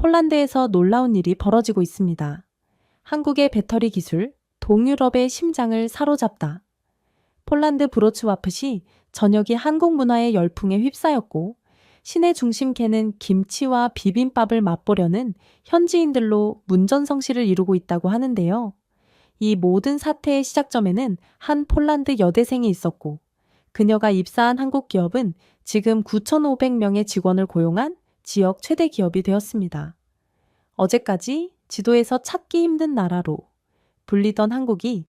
폴란드에서 놀라운 일이 벌어지고 있습니다. 한국의 배터리 기술, 동유럽의 심장을 사로잡다. 폴란드 브로츠와프시 저녁이 한국 문화의 열풍에 휩싸였고, 시내 중심계는 김치와 비빔밥을 맛보려는 현지인들로 문전성시를 이루고 있다고 하는데요. 이 모든 사태의 시작점에는 한 폴란드 여대생이 있었고, 그녀가 입사한 한국 기업은 지금 9,500명의 직원을 고용한 지역 최대 기업이 되었습니다. 어제까지 지도에서 찾기 힘든 나라로 불리던 한국이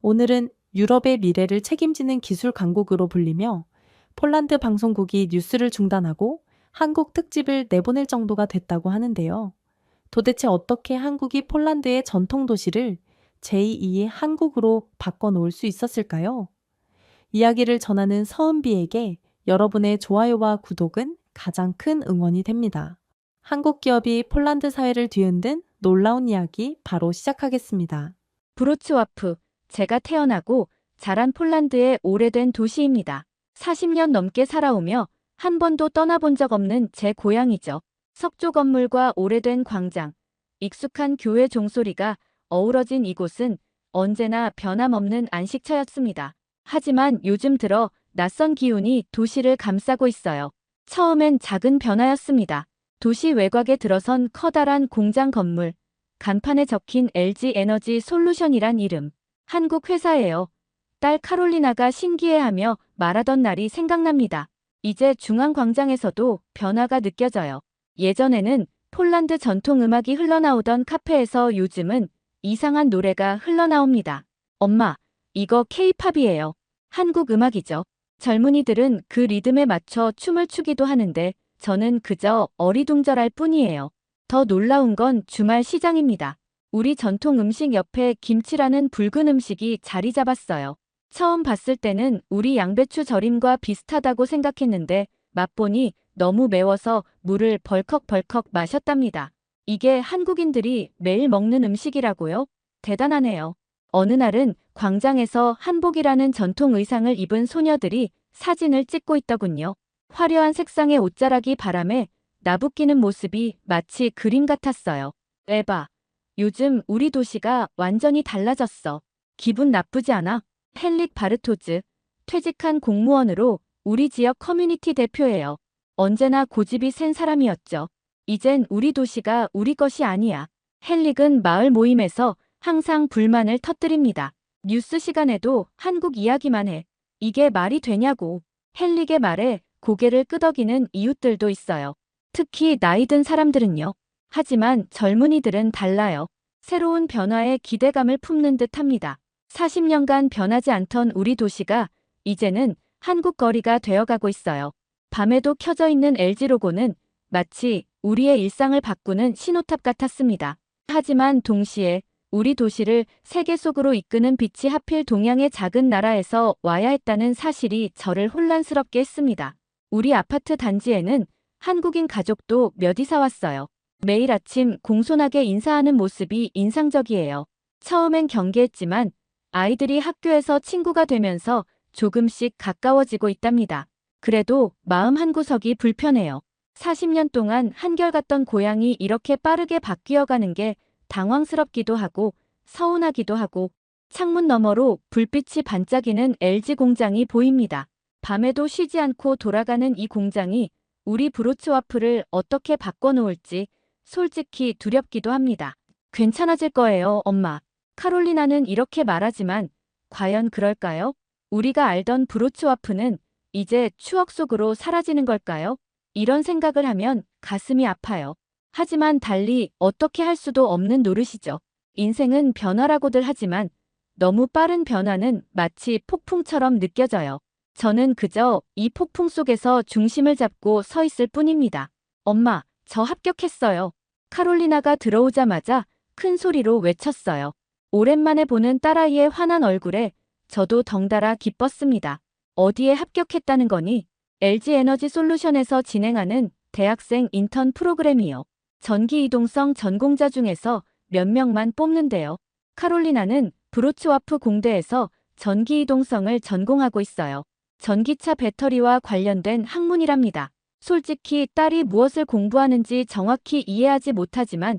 오늘은 유럽의 미래를 책임지는 기술 강국으로 불리며 폴란드 방송국이 뉴스를 중단하고 한국 특집을 내보낼 정도가 됐다고 하는데요. 도대체 어떻게 한국이 폴란드의 전통 도시를 제2의 한국으로 바꿔놓을 수 있었을까요? 이야기를 전하는 서은비에게 여러분의 좋아요와 구독은 가장 큰 응원이 됩니다. 한국 기업이 폴란드 사회를 뒤흔든 놀라운 이야기 바로 시작하겠습니다. 브로츠와프, 제가 태어나고 자란 폴란드의 오래된 도시입니다. 40년 넘게 살아오며 한 번도 떠나본 적 없는 제 고향이죠. 석조 건물과 오래된 광장, 익숙한 교회 종소리가 어우러진 이곳은 언제나 변함없는 안식처였습니다. 하지만 요즘 들어 낯선 기운이 도시를 감싸고 있어요. 처음엔 작은 변화였습니다. 도시 외곽에 들어선 커다란 공장 건물, 간판에 적힌 LG 에너지 솔루션이란 이름. 한국 회사예요. 딸 카롤리나가 신기해하며 말하던 날이 생각납니다. 이제 중앙광장에서도 변화가 느껴져요. 예전에는 폴란드 전통 음악이 흘러나오던 카페에서 요즘은 이상한 노래가 흘러나옵니다. 엄마, 이거 K-팝이에요. 한국 음악이죠. 젊은이들은 그 리듬에 맞춰 춤을 추기도 하는데 저는 그저 어리둥절할 뿐이에요. 더 놀라운 건 주말 시장입니다. 우리 전통 음식 옆에 김치라는 붉은 음식이 자리 잡았어요. 처음 봤을 때는 우리 양배추 절임과 비슷하다고 생각했는데 맛보니 너무 매워서 물을 벌컥벌컥 마셨답니다. 이게 한국인들이 매일 먹는 음식이라고요? 대단하네요. 어느 날은 광장에서 한복이라는 전통 의상을 입은 소녀들이 사진을 찍고 있더군요. 화려한 색상의 옷자락이 바람에 나부끼는 모습이 마치 그림 같았어요. 에바, 요즘 우리 도시가 완전히 달라졌어. 기분 나쁘지 않아? 헨릭 바르토즈, 퇴직한 공무원으로 우리 지역 커뮤니티 대표예요. 언제나 고집이 센 사람이었죠. 이젠 우리 도시가 우리 것이 아니야. 헨릭은 마을 모임에서 항상 불만을 터뜨립니다. 뉴스 시간에도 한국 이야기만 해. 이게 말이 되냐고. 헨릭의 말에 고개를 끄덕이는 이웃들도 있어요. 특히 나이 든 사람들은요. 하지만 젊은이들은 달라요. 새로운 변화에 기대감을 품는 듯합니다. 40년간 변하지 않던 우리 도시가 이제는 한국 거리가 되어가고 있어요. 밤에도 켜져 있는 LG 로고는 마치 우리의 일상을 바꾸는 신호탑 같았습니다. 하지만 동시에 우리 도시를 세계 속으로 이끄는 빛이 하필 동양의 작은 나라에서 와야 했다는 사실이 저를 혼란스럽게 했습니다. 우리 아파트 단지에는 한국인 가족도 몇 이사 왔어요. 매일 아침 공손하게 인사하는 모습이 인상적이에요. 처음엔 경계했지만 아이들이 학교에서 친구가 되면서 조금씩 가까워지고 있답니다. 그래도 마음 한구석이 불편해요. 40년 동안 한결같던 고향이 이렇게 빠르게 바뀌어가는 게 당황스럽기도 하고 서운하기도 하고 창문 너머로 불빛이 반짝이는 LG 공장이 보입니다. 밤에도 쉬지 않고 돌아가는 이 공장이 우리 브로츠와프를 어떻게 바꿔놓을지 솔직히 두렵기도 합니다. 괜찮아질 거예요, 엄마. 카롤리나는 이렇게 말하지만 과연 그럴까요? 우리가 알던 브로츠와프는 이제 추억 속으로 사라지는 걸까요? 이런 생각을 하면 가슴이 아파요. 하지만 달리 어떻게 할 수도 없는 노릇이죠. 인생은 변화라고들 하지만 너무 빠른 변화는 마치 폭풍처럼 느껴져요. 저는 그저 이 폭풍 속에서 중심을 잡고 서 있을 뿐입니다. 엄마, 저 합격했어요. 카롤리나가 들어오자마자 큰 소리로 외쳤어요. 오랜만에 보는 딸아이의 환한 얼굴에 저도 덩달아 기뻤습니다. 어디에 합격했다는 거니? LG 에너지 솔루션에서 진행하는 대학생 인턴 프로그램이요. 전기 이동성 전공자 중에서 몇 명만 뽑는데요. 카롤리나는 브로츠와프 공대에서 전기 이동성을 전공하고 있어요. 전기차 배터리와 관련된 학문이랍니다. 솔직히 딸이 무엇을 공부하는지 정확히 이해하지 못하지만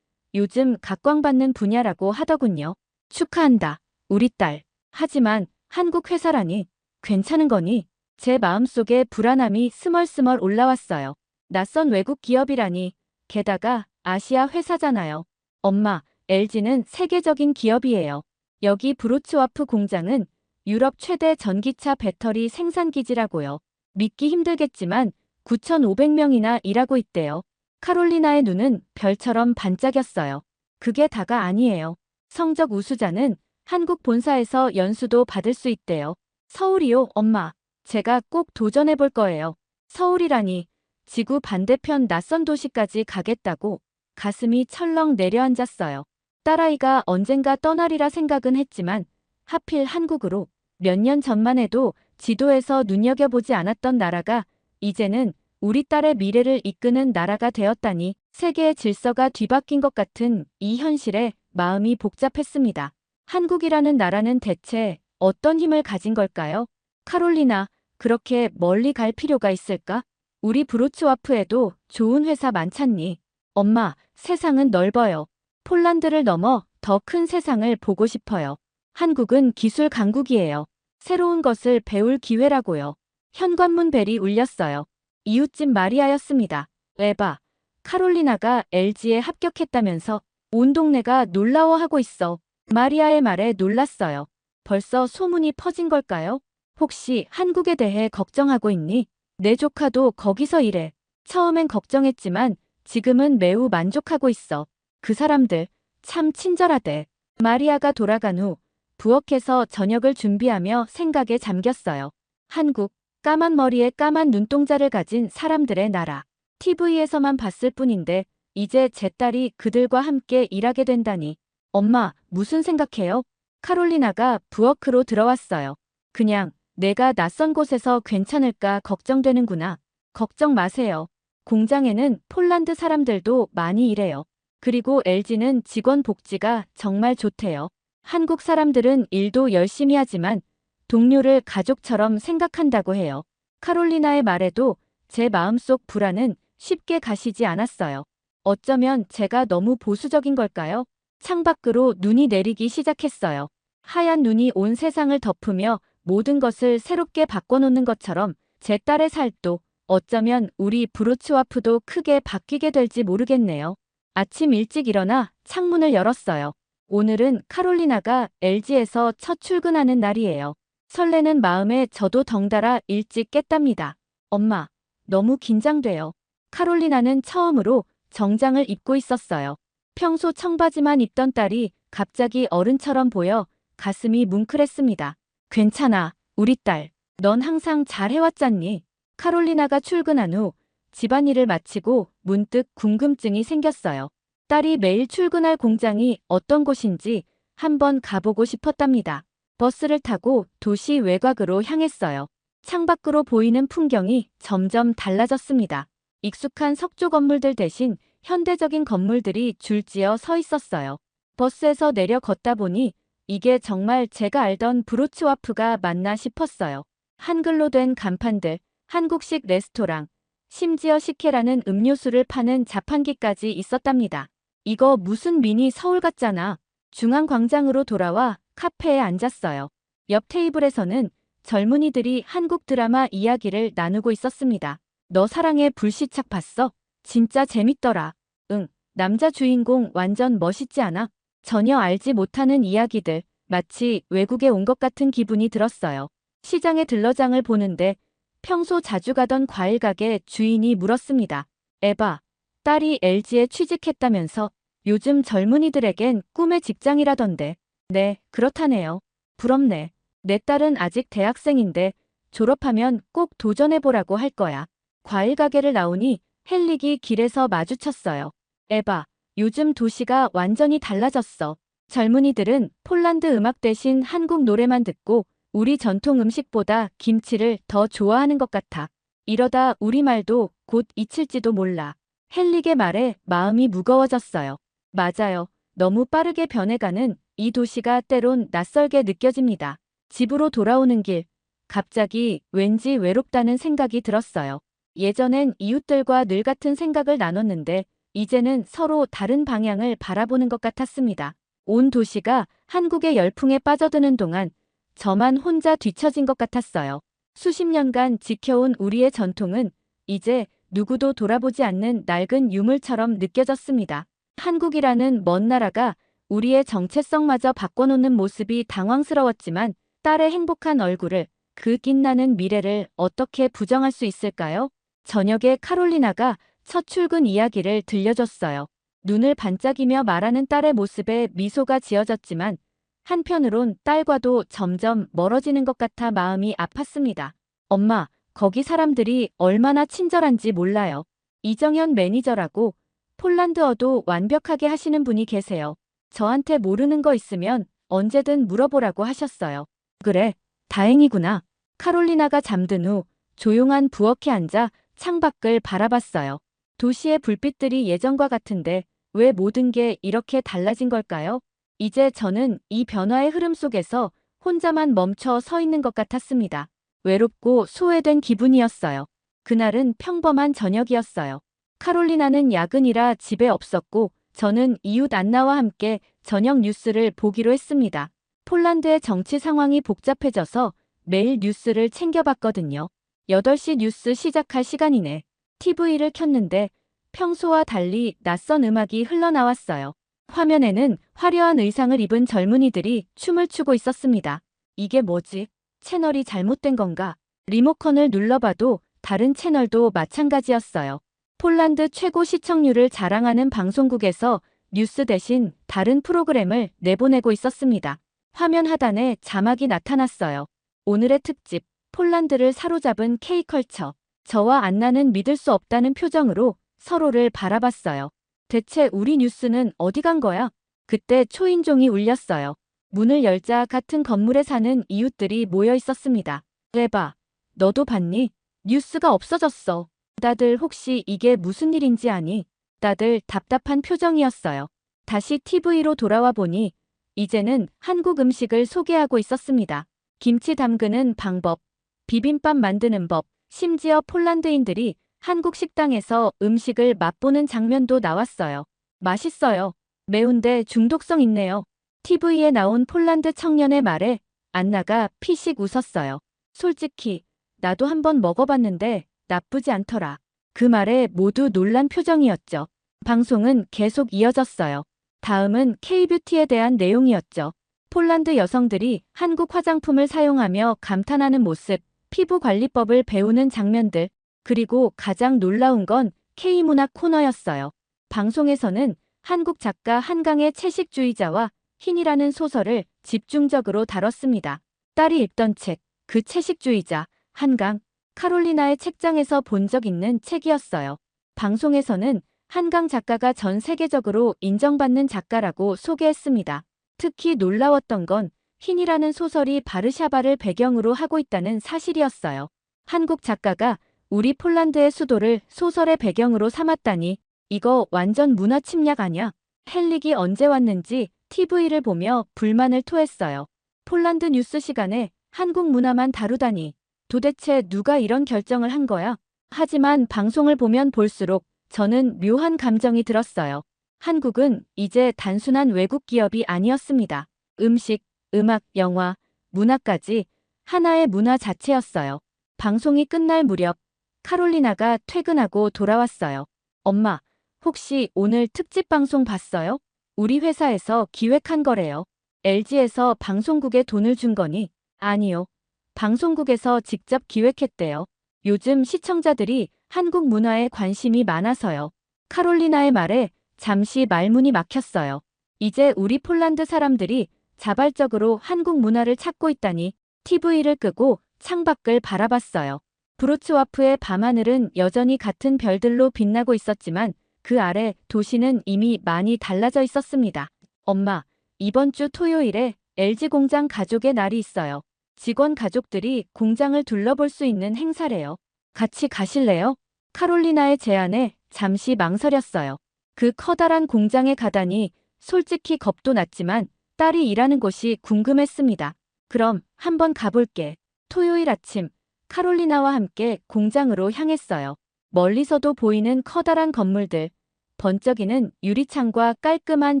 요즘 각광받는 분야라고 하더군요. 축하한다, 우리 딸. 하지만 한국 회사라니, 괜찮은 거니? 제 마음속에 불안함이 스멀스멀 올라왔어요. 낯선 외국 기업이라니, 게다가 아시아 회사잖아요. 엄마, LG는 세계적인 기업이에요. 여기 브로츠와프 공장은 유럽 최대 전기차 배터리 생산 기지라고요. 믿기 힘들겠지만 9,500명이나 일하고 있대요. 카롤리나의 눈은 별처럼 반짝였어요. 그게 다가 아니에요. 성적 우수자는 한국 본사에서 연수도 받을 수 있대요. 서울이요, 엄마. 제가 꼭 도전해 볼 거예요. 서울이라니, 지구 반대편 낯선 도시까지 가겠다고 가슴이 철렁 내려앉았어요. 딸아이가 언젠가 떠나리라 생각은 했지만 하필 한국으로 몇 년 전만 해도 지도에서 눈여겨보지 않았던 나라가 이제는 우리 딸의 미래를 이끄는 나라가 되었다니 세계의 질서가 뒤바뀐 것 같은 이 현실에 마음이 복잡했습니다. 한국이라는 나라는 대체 어떤 힘을 가진 걸까요? 카롤리나, 그렇게 멀리 갈 필요가 있을까? 우리 브로츠와프에도 좋은 회사 많잖니. 엄마, 세상은 넓어요. 폴란드를 넘어 더 큰 세상을 보고 싶어요. 한국은 기술 강국이에요. 새로운 것을 배울 기회라고요. 현관문 벨이 울렸어요. 이웃집 마리아였습니다. 에바, 카롤리나가 LG에 합격했다면서 온 동네가 놀라워하고 있어. 마리아의 말에 놀랐어요. 벌써 소문이 퍼진 걸까요? 혹시 한국에 대해 걱정하고 있니? 내 조카도 거기서 일해. 처음엔 걱정했지만 지금은 매우 만족하고 있어. 그 사람들 참 친절하대. 마리아가 돌아간 후 부엌에서 저녁을 준비하며 생각에 잠겼어요. 한국, 까만 머리에 까만 눈동자를 가진 사람들의 나라. TV에서만 봤을 뿐인데 이제 제 딸이 그들과 함께 일하게 된다니. 엄마, 무슨 생각해요? 카롤리나가 부엌으로 들어왔어요. 그냥 내가 낯선 곳에서 괜찮을까 걱정되는구나. 걱정 마세요. 공장에는 폴란드 사람들도 많이 일해요. 그리고 LG는 직원 복지가 정말 좋대요. 한국 사람들은 일도 열심히 하지만 동료를 가족처럼 생각한다고 해요. 카롤리나의 말에도 제 마음속 불안은 쉽게 가시지 않았어요. 어쩌면 제가 너무 보수적인 걸까요? 창밖으로 눈이 내리기 시작했어요. 하얀 눈이 온 세상을 덮으며 모든 것을 새롭게 바꿔놓는 것처럼 제 딸의 살도 어쩌면 우리 브로츠와프도 크게 바뀌게 될지 모르겠네요. 아침 일찍 일어나 창문을 열었어요. 오늘은 카롤리나가 LG에서 첫 출근하는 날이에요. 설레는 마음에 저도 덩달아 일찍 깼답니다. 엄마, 너무 긴장돼요. 카롤리나는 처음으로 정장을 입고 있었어요. 평소 청바지만 입던 딸이 갑자기 어른처럼 보여 가슴이 뭉클했습니다. 괜찮아, 우리 딸. 넌 항상 잘 해왔잖니. 카롤리나가 출근한 후 집안일을 마치고 문득 궁금증이 생겼어요. 딸이 매일 출근할 공장이 어떤 곳인지 한번 가보고 싶었답니다. 버스를 타고 도시 외곽으로 향했어요. 창밖으로 보이는 풍경이 점점 달라졌습니다. 익숙한 석조 건물들 대신 현대적인 건물들이 줄지어 서 있었어요. 버스에서 내려 걷다 보니 이게 정말 제가 알던 브로츠와프가 맞나 싶었어요. 한글로 된 간판들, 한국식 레스토랑, 심지어 식혜라는 음료수를 파는 자판기까지 있었답니다. 이거 무슨 미니 서울 같잖아. 중앙광장으로 돌아와 카페에 앉았어요. 옆 테이블에서는 젊은이들이 한국 드라마 이야기를 나누고 있었습니다. 너 사랑의 불시착 봤어? 진짜 재밌더라. 응, 남자 주인공 완전 멋있지 않아? 전혀 알지 못하는 이야기들, 마치 외국에 온 것 같은 기분이 들었어요. 시장에 들러 장을 보는데 평소 자주 가던 과일 가게 주인이 물었습니다. 에바, 딸이 LG에 취직했다면서 요즘 젊은이들에겐 꿈의 직장이라던데. 네, 그렇다네요. 부럽네. 내 딸은 아직 대학생인데 졸업하면 꼭 도전해보라고 할 거야. 과일 가게를 나오니 헬릭이 길에서 마주쳤어요. 에바, 요즘 도시가 완전히 달라졌어. 젊은이들은 폴란드 음악 대신 한국 노래만 듣고 우리 전통 음식보다 김치를 더 좋아하는 것 같아. 이러다 우리말도 곧 잊힐지도 몰라. 헬릭의 말에 마음이 무거워졌어요. 맞아요. 너무 빠르게 변해가는 이 도시가 때론 낯설게 느껴집니다. 집으로 돌아오는 길, 갑자기 왠지 외롭다는 생각이 들었어요. 예전엔 이웃들과 늘 같은 생각을 나눴는데 이제는 서로 다른 방향을 바라보는 것 같았습니다. 온 도시가 한국의 열풍에 빠져드는 동안 저만 혼자 뒤처진 것 같았어요. 수십 년간 지켜온 우리의 전통은 이제 누구도 돌아보지 않는 낡은 유물처럼 느껴졌습니다. 한국이라는 먼 나라가 우리의 정체성마저 바꿔놓는 모습이 당황스러웠지만 딸의 행복한 얼굴을, 그 빛나는 미래를 어떻게 부정할 수 있을까요? 저녁에 카롤리나가 첫 출근 이야기를 들려줬어요. 눈을 반짝이며 말하는 딸의 모습에 미소가 지어졌지만 한편으론 딸과도 점점 멀어지는 것 같아 마음이 아팠습니다. 엄마, 거기 사람들이 얼마나 친절한지 몰라요. 이정현 매니저라고 폴란드어도 완벽하게 하시는 분이 계세요. 저한테 모르는 거 있으면 언제든 물어보라고 하셨어요. 그래, 다행이구나. 카롤리나가 잠든 후 조용한 부엌에 앉아 창밖을 바라봤어요. 도시의 불빛들이 예전과 같은데 왜 모든 게 이렇게 달라진 걸까요? 이제 저는 이 변화의 흐름 속에서 혼자만 멈춰 서 있는 것 같았습니다. 외롭고 소외된 기분이었어요. 그날은 평범한 저녁이었어요. 카롤리나는 야근이라 집에 없었고 저는 이웃 안나와 함께 저녁 뉴스를 보기로 했습니다. 폴란드의 정치 상황이 복잡해져서 매일 뉴스를 챙겨봤거든요. 8시 뉴스 시작할 시간이네. TV를 켰는데 평소와 달리 낯선 음악이 흘러나왔어요. 화면에는 화려한 의상을 입은 젊은이들이 춤을 추고 있었습니다. 이게 뭐지? 채널이 잘못된 건가? 리모컨을 눌러봐도 다른 채널도 마찬가지였어요. 폴란드 최고 시청률을 자랑하는 방송국에서 뉴스 대신 다른 프로그램을 내보내고 있었습니다. 화면 하단에 자막이 나타났어요. 오늘의 특집, 폴란드를 사로잡은 K컬처. 저와 안나는 믿을 수 없다는 표정으로 서로를 바라봤어요. 대체 우리 뉴스는 어디 간 거야? 그때 초인종이 울렸어요. 문을 열자 같은 건물에 사는 이웃들이 모여 있었습니다. 레바, 너도 봤니? 뉴스가 없어졌어. 다들 혹시 이게 무슨 일인지 아니? 다들 답답한 표정이었어요. 다시 TV로 돌아와 보니 이제는 한국 음식을 소개하고 있었습니다. 김치 담그는 방법, 비빔밥 만드는 법, 심지어 폴란드인들이 한국 식당에서 음식을 맛보는 장면도 나왔어요. 맛있어요. 매운데 중독성 있네요. TV에 나온 폴란드 청년의 말에 안나가 피식 웃었어요. 솔직히 나도 한번 먹어봤는데 나쁘지 않더라. 그 말에 모두 놀란 표정이었죠. 방송은 계속 이어졌어요. 다음은 K뷰티에 대한 내용이었죠. 폴란드 여성들이 한국 화장품을 사용하며 감탄하는 모습, 피부 관리법을 배우는 장면들, 그리고 가장 놀라운 건 K문학 코너였어요. 방송에서는 한국 작가 한강의 채식주의자와 흰이라는 소설을 집중적으로 다뤘습니다. 딸이 읽던 책, 그 채식주의자, 한강, 카롤리나의 책장에서 본 적 있는 책이었어요. 방송에서는 한강 작가가 전 세계적으로 인정받는 작가라고 소개했습니다. 특히 놀라웠던 건 흰이라는 소설이 바르샤바를 배경으로 하고 있다는 사실이었어요. 한국 작가가 우리 폴란드의 수도를 소설의 배경으로 삼았다니 이거 완전 문화 침략 아냐? 헬릭이 언제 왔는지 TV를 보며 불만을 토했어요. 폴란드 뉴스 시간에 한국 문화만 다루다니 도대체 누가 이런 결정을 한 거야? 하지만 방송을 보면 볼수록 저는 묘한 감정이 들었어요. 한국은 이제 단순한 외국 기업이 아니었습니다. 음식, 음악, 영화, 문화까지 하나의 문화 자체였어요. 방송이 끝날 무렵 카롤리나가 퇴근하고 돌아왔어요. 엄마, 혹시 오늘 특집 방송 봤어요? 우리 회사에서 기획한 거래요. LG에서 방송국에 돈을 준 거니? 아니요. 방송국에서 직접 기획했대요. 요즘 시청자들이 한국 문화에 관심이 많아서요. 카롤리나의 말에 잠시 말문이 막혔어요. 이제 우리 폴란드 사람들이 자발적으로 한국 문화를 찾고 있다니 TV를 끄고 창밖을 바라봤어요. 브로츠와프의 밤하늘은 여전히 같은 별들로 빛나고 있었지만 그 아래 도시는 이미 많이 달라져 있었습니다. 엄마, 이번 주 토요일에 LG 공장 가족의 날이 있어요. 직원 가족들이 공장을 둘러볼 수 있는 행사래요. 같이 가실래요? 카롤리나의 제안에 잠시 망설였어요. 그 커다란 공장에 가다니 솔직히 겁도 났지만 딸이 일하는 곳이 궁금했습니다. 그럼 한번 가볼게. 토요일 아침 카롤리나와 함께 공장으로 향했어요. 멀리서도 보이는 커다란 건물들, 번쩍이는 유리창과 깔끔한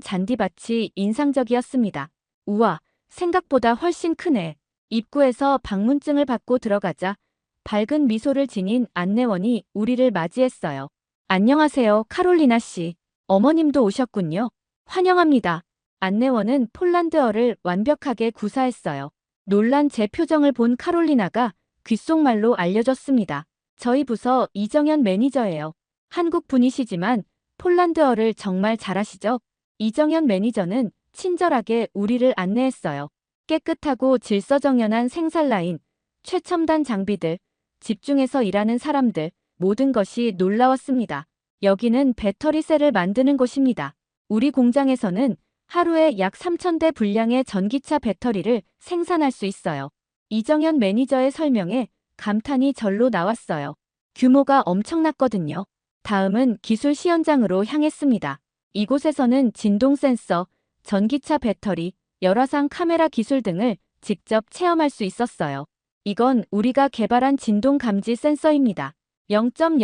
잔디밭이 인상적이었습니다. 우와, 생각보다 훨씬 크네. 입구에서 방문증을 받고 들어가자 밝은 미소를 지닌 안내원이 우리를 맞이했어요. 안녕하세요, 카롤리나 씨. 어머님도 오셨군요. 환영합니다. 안내원은 폴란드어를 완벽하게 구사했어요. 놀란 제 표정을 본 카롤리나가 귓속말로 알려줬습니다. 저희 부서 이정현 매니저예요. 한국 분이시지만 폴란드어를 정말 잘하시죠? 이정현 매니저는 친절하게 우리를 안내했어요. 깨끗하고 질서정연한 생산 라인, 최첨단 장비들, 집중해서 일하는 사람들, 모든 것이 놀라웠습니다. 여기는 배터리 셀을 만드는 곳입니다. 우리 공장에서는 하루에 약 3,000대 분량의 전기차 배터리를 생산할 수 있어요. 이정현 매니저의 설명에 감탄이 절로 나왔어요. 규모가 엄청났거든요. 다음은 기술 시연장으로 향했습니다. 이곳에서는 진동 센서, 전기차 배터리, 열화상 카메라 기술 등을 직접 체험할 수 있었어요. 이건 우리가 개발한 진동 감지 센서입니다.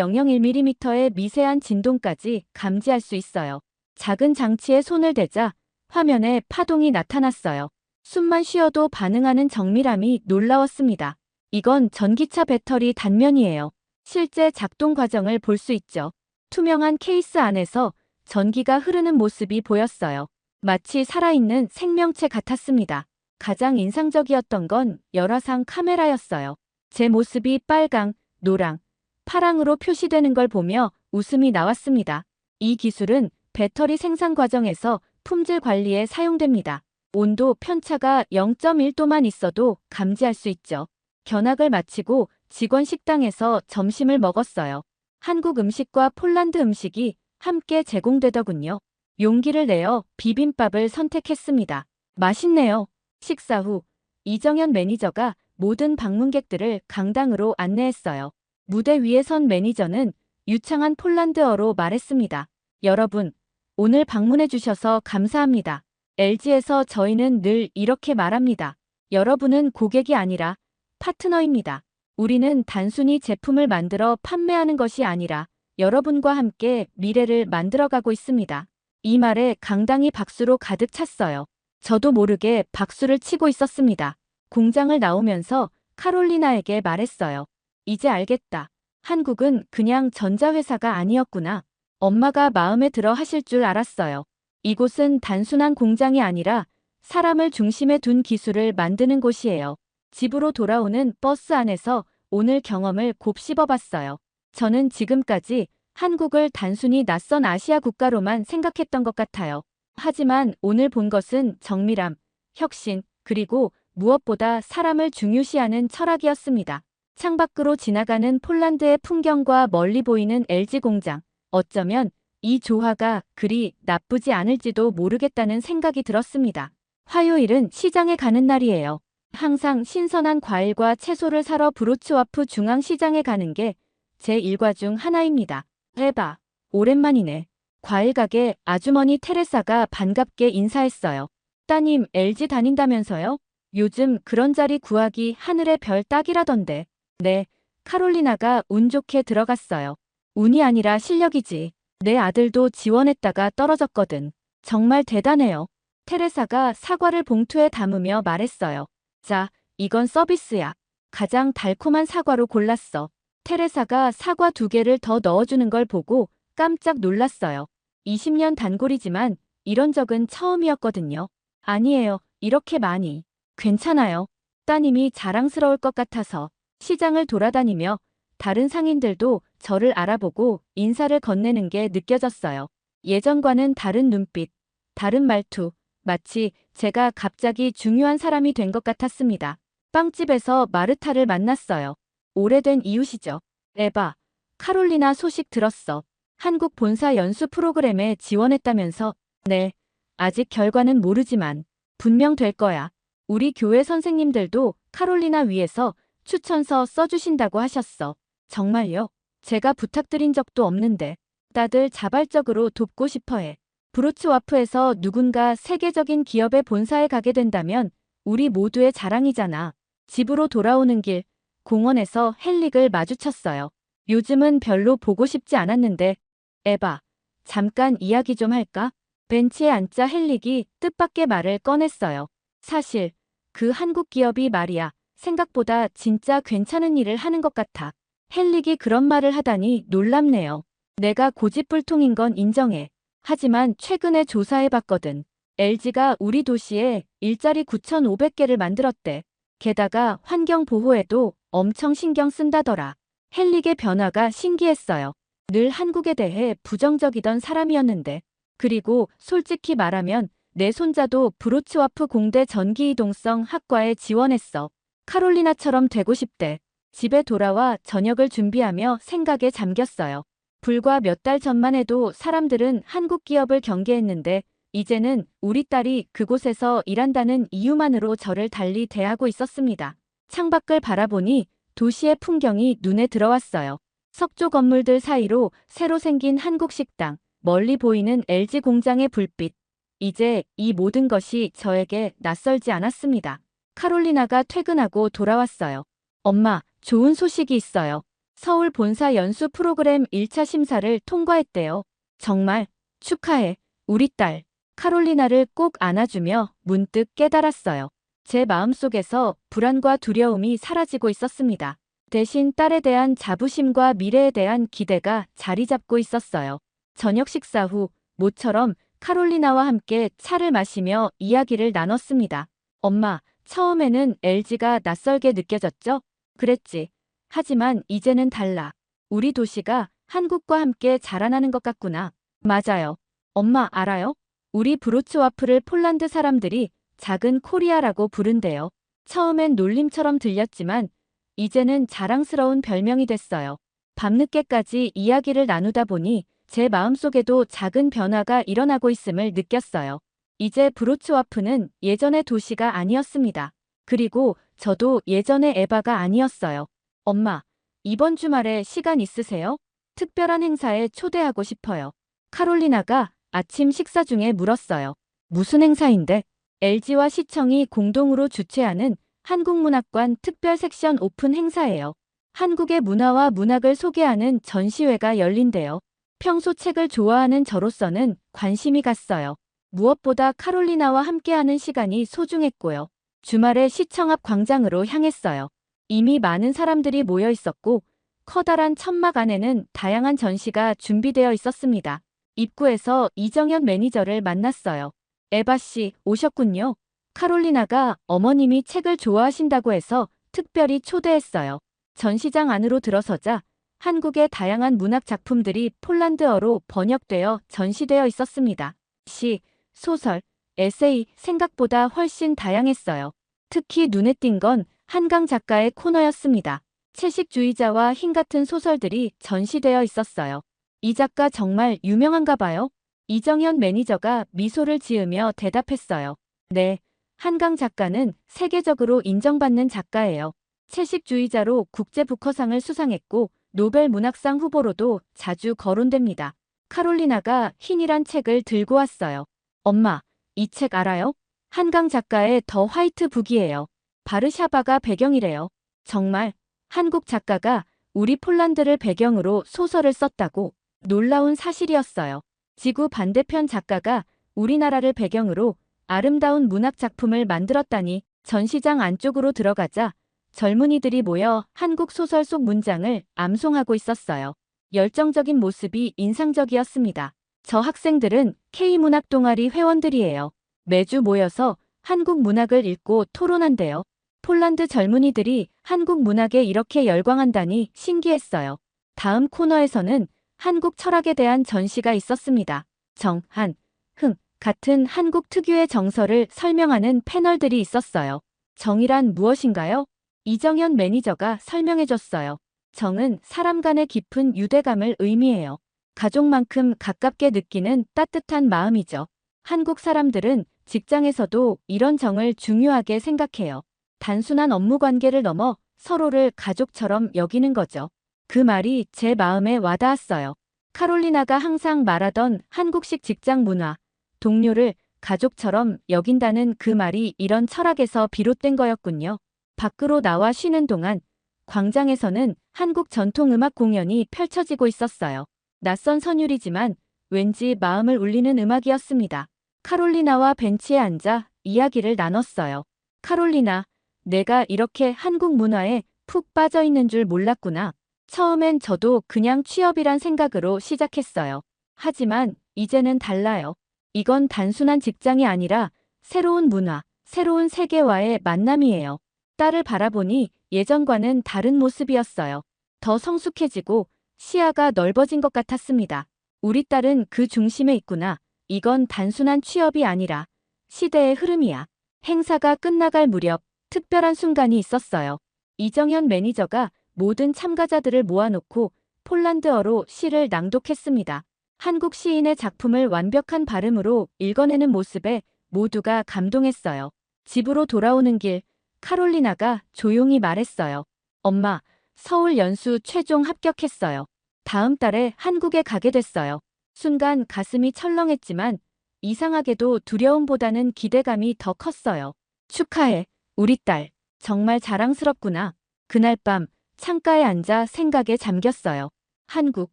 0.001mm의 미세한 진동까지 감지할 수 있어요. 작은 장치에 손을 대자 화면에 파동이 나타났어요. 숨만 쉬어도 반응하는 정밀함이 놀라웠습니다. 이건 전기차 배터리 단면이에요. 실제 작동 과정을 볼 수 있죠. 투명한 케이스 안에서 전기가 흐르는 모습이 보였어요. 마치 살아있는 생명체 같았습니다. 가장 인상적이었던 건 열화상 카메라였어요. 제 모습이 빨강, 노랑, 파랑으로 표시되는 걸 보며 웃음이 나왔습니다. 이 기술은 배터리 생산 과정에서 품질 관리에 사용됩니다. 온도 편차가 0.1도만 있어도 감지할 수 있죠. 견학을 마치고 직원 식당에서 점심을 먹었어요. 한국 음식과 폴란드 음식이 함께 제공되더군요. 용기를 내어 비빔밥을 선택했습니다. 맛있네요. 식사 후 이정현 매니저가 모든 방문객들을 강당으로 안내했어요. 무대 위에 선 매니저는 유창한 폴란드어로 말했습니다. 여러분, 오늘 방문해 주셔서 감사합니다. LG에서 저희는 늘 이렇게 말합니다. 여러분은 고객이 아니라 파트너입니다. 우리는 단순히 제품을 만들어 판매하는 것이 아니라 여러분과 함께 미래를 만들어가고 있습니다. 이 말에 강당이 박수로 가득 찼어요. 저도 모르게 박수를 치고 있었습니다. 공장을 나오면서 카롤리나에게 말했어요. 이제 알겠다. 한국은 그냥 전자회사가 아니었구나. 엄마가 마음에 들어 하실 줄 알았어요. 이곳은 단순한 공장이 아니라 사람을 중심에 둔 기술을 만드는 곳이에요. 집으로 돌아오는 버스 안에서 오늘 경험을 곱씹어봤어요. 저는 지금까지 한국을 단순히 낯선 아시아 국가로만 생각했던 것 같아요. 하지만 오늘 본 것은 정밀함, 혁신, 그리고 무엇보다 사람을 중요시하는 철학이었습니다. 창밖으로 지나가는 폴란드의 풍경과 멀리 보이는 LG 공장. 어쩌면 이 조화가 그리 나쁘지 않을지도 모르겠다는 생각이 들었습니다. 화요일은 시장에 가는 날이에요. 항상 신선한 과일과 채소를 사러 브로츠와프 중앙시장에 가는 게 제 일과 중 하나입니다. 해봐. 오랜만이네. 과일 가게 아주머니 테레사가 반갑게 인사했어요. 따님 LG 다닌다면서요? 요즘 그런 자리 구하기 하늘의 별 따기라던데. 네, 카롤리나가 운 좋게 들어갔어요. 운이 아니라 실력이지. 내 아들도 지원했다가 떨어졌거든. 정말 대단해요. 테레사가 사과를 봉투에 담으며 말했어요. 자, 이건 서비스야. 가장 달콤한 사과로 골랐어. 테레사가 사과 2개를 더 넣어주는 걸 보고 깜짝 놀랐어요. 20년 단골이지만 이런 적은 처음이었거든요. 아니에요. 이렇게 많이. 괜찮아요. 따님이 자랑스러울 것 같아서. 시장을 돌아다니며 다른 상인들도 저를 알아보고 인사를 건네는 게 느껴졌어요. 예전과는 다른 눈빛, 다른 말투, 마치 제가 갑자기 중요한 사람이 된 것 같았습니다. 빵집에서 마르타를 만났어요. 오래된 이웃이죠. 에바, 카롤리나 소식 들었어. 한국 본사 연수 프로그램에 지원했다면서. 네, 아직 결과는 모르지만 분명 될 거야. 우리 교회 선생님들도 카롤리나 위해서 추천서 써주신다고 하셨어. 정말요? 제가 부탁드린 적도 없는데. 다들 자발적으로 돕고 싶어해. 브로츠와프에서 누군가 세계적인 기업의 본사에 가게 된다면 우리 모두의 자랑이잖아. 집으로 돌아오는 길, 공원에서 헨릭을 마주쳤어요. 요즘은 별로 보고 싶지 않았는데. 에바, 잠깐 이야기 좀 할까? 벤치에 앉자 헬릭이 뜻밖의 말을 꺼냈어요. 사실 그 한국 기업이 말이야. 생각보다 진짜 괜찮은 일을 하는 것 같아. 헬릭이 그런 말을 하다니 놀랍네요. 내가 고집불통인 건 인정해. 하지만 최근에 조사해봤거든. LG가 우리 도시에 일자리 9,500개를 만들었대. 게다가 환경 보호에도 엄청 신경 쓴다더라. 헬릭의 변화가 신기했어요. 늘 한국에 대해 부정적이던 사람이었는데. 그리고 솔직히 말하면 내 손자도 브로츠와프 공대 전기이동성 학과에 지원했어. 카롤리나처럼 되고 싶대. 집에 돌아와 저녁을 준비하며 생각에 잠겼어요. 불과 몇 달 전만 해도 사람들은 한국 기업을 경계했는데 이제는 우리 딸이 그곳에서 일한다는 이유만으로 저를 달리 대하고 있었습니다. 창밖을 바라보니 도시의 풍경이 눈에 들어왔어요. 석조 건물들 사이로 새로 생긴 한국 식당, 멀리 보이는 LG 공장의 불빛. 이제 이 모든 것이 저에게 낯설지 않았습니다. 카롤리나가 퇴근하고 돌아왔어요. 엄마, 좋은 소식이 있어요. 서울 본사 연수 프로그램 1차 심사를 통과했대요. 정말 축하해, 우리 딸. 카롤리나를 꼭 안아주며 문득 깨달았어요. 제 마음속에서 불안과 두려움이 사라지고 있었습니다. 대신 딸에 대한 자부심과 미래에 대한 기대가 자리 잡고 있었어요. 저녁 식사 후 모처럼 카롤리나와 함께 차를 마시며 이야기를 나눴습니다. 엄마, 처음에는 LG가 낯설게 느껴졌죠? 그랬지. 하지만 이제는 달라. 우리 도시가 한국과 함께 자라나는 것 같구나. 맞아요. 엄마 알아요? 우리 브로츠와프를 폴란드 사람들이 작은 코리아라고 부른대요. 처음엔 놀림처럼 들렸지만 이제는 자랑스러운 별명이 됐어요. 밤늦게까지 이야기를 나누다 보니 제 마음속에도 작은 변화가 일어나고 있음을 느꼈어요. 이제 브로츠와프는 예전의 도시가 아니었습니다. 그리고 저도 예전의 에바가 아니었어요. 엄마, 이번 주말에 시간 있으세요? 특별한 행사에 초대하고 싶어요. 카롤리나가 아침 식사 중에 물었어요. 무슨 행사인데? LG와 시청이 공동으로 주최하는 한국문학관 특별 섹션 오픈 행사예요. 한국의 문화와 문학을 소개하는 전시회가 열린대요. 평소 책을 좋아하는 저로서는 관심이 갔어요. 무엇보다 카롤리나와 함께하는 시간이 소중했고요. 주말에 시청 앞 광장으로 향했어요. 이미 많은 사람들이 모여 있었고 커다란 천막 안에는 다양한 전시가 준비되어 있었습니다. 입구에서 이정현 매니저를 만났어요. 에바 씨, 오셨군요. 카롤리나가 어머님이 책을 좋아하신다고 해서 특별히 초대했어요. 전시장 안으로 들어서자 한국의 다양한 문학 작품들이 폴란드어로 번역되어 전시되어 있었습니다. 시, 소설, 에세이 생각보다 훨씬 다양했어요. 특히 눈에 띈 건 한강 작가의 코너였습니다. 채식주의자와 힘 같은 소설들이 전시되어 있었어요. 이 작가 정말 유명한가 봐요. 이정현 매니저가 미소를 지으며 대답했어요. 네, 한강 작가는 세계적으로 인정받는 작가예요. 채식주의자로 국제부커상을 수상했고 노벨 문학상 후보로도 자주 거론됩니다. 카롤리나가 흰이란 책을 들고 왔어요. 엄마, 이 책 알아요? 한강 작가의 더 화이트 북이에요. 바르샤바가 배경이래요. 정말 한국 작가가 우리 폴란드를 배경으로 소설을 썼다고. 놀라운 사실이었어요. 지구 반대편 작가가 우리나라를 배경으로 아름다운 문학 작품을 만들었다니. 전시장 안쪽으로 들어가자 젊은이들이 모여 한국 소설 속 문장을 암송하고 있었어요. 열정적인 모습이 인상적이었습니다. 저 학생들은 K문학 동아리 회원들이에요. 매주 모여서 한국 문학을 읽고 토론한대요. 폴란드 젊은이들이 한국 문학에 이렇게 열광한다니 신기했어요. 다음 코너에서는 한국 철학에 대한 전시가 있었습니다. 정, 한, 흥 같은 한국 특유의 정서를 설명하는 패널들이 있었어요. 정이란 무엇인가요? 이정현 매니저가 설명해줬어요. 정은 사람 간의 깊은 유대감을 의미해요. 가족만큼 가깝게 느끼는 따뜻한 마음이죠. 한국 사람들은 직장에서도 이런 정을 중요하게 생각해요. 단순한 업무 관계를 넘어 서로를 가족처럼 여기는 거죠. 그 말이 제 마음에 와닿았어요. 카롤리나가 항상 말하던 한국식 직장 문화, 동료를 가족처럼 여긴다는 그 말이 이런 철학에서 비롯된 거였군요. 밖으로 나와 쉬는 동안 광장에서는 한국 전통음악 공연이 펼쳐지고 있었어요. 낯선 선율이지만 왠지 마음을 울리는 음악이었습니다. 카롤리나와 벤치에 앉아 이야기를 나눴어요. 카롤리나, 내가 이렇게 한국 문화에 푹 빠져 있는 줄 몰랐구나. 처음엔 저도 그냥 취업이란 생각으로 시작했어요. 하지만 이제는 달라요. 이건 단순한 직장이 아니라 새로운 문화, 새로운 세계와의 만남이에요. 딸을 바라보니 예전과는 다른 모습이었어요. 더 성숙해지고 시야가 넓어진 것 같았습니다. 우리 딸은 그 중심에 있구나. 이건 단순한 취업이 아니라 시대의 흐름이야. 행사가 끝나갈 무렵 특별한 순간이 있었어요. 이정현 매니저가 모든 참가자들을 모아놓고 폴란드어로 시를 낭독했습니다. 한국 시인의 작품을 완벽한 발음으로 읽어내는 모습에 모두가 감동했어요. 집으로 돌아오는 길, 카롤리나가 조용히 말했어요. 엄마, 서울 연수 최종 합격했어요. 다음 달에 한국에 가게 됐어요. 순간 가슴이 철렁했지만 이상하게도 두려움보다는 기대감이 더 컸어요. 축하해, 우리 딸. 정말 자랑스럽구나. 그날 밤 창가에 앉아 생각에 잠겼어요. 한국,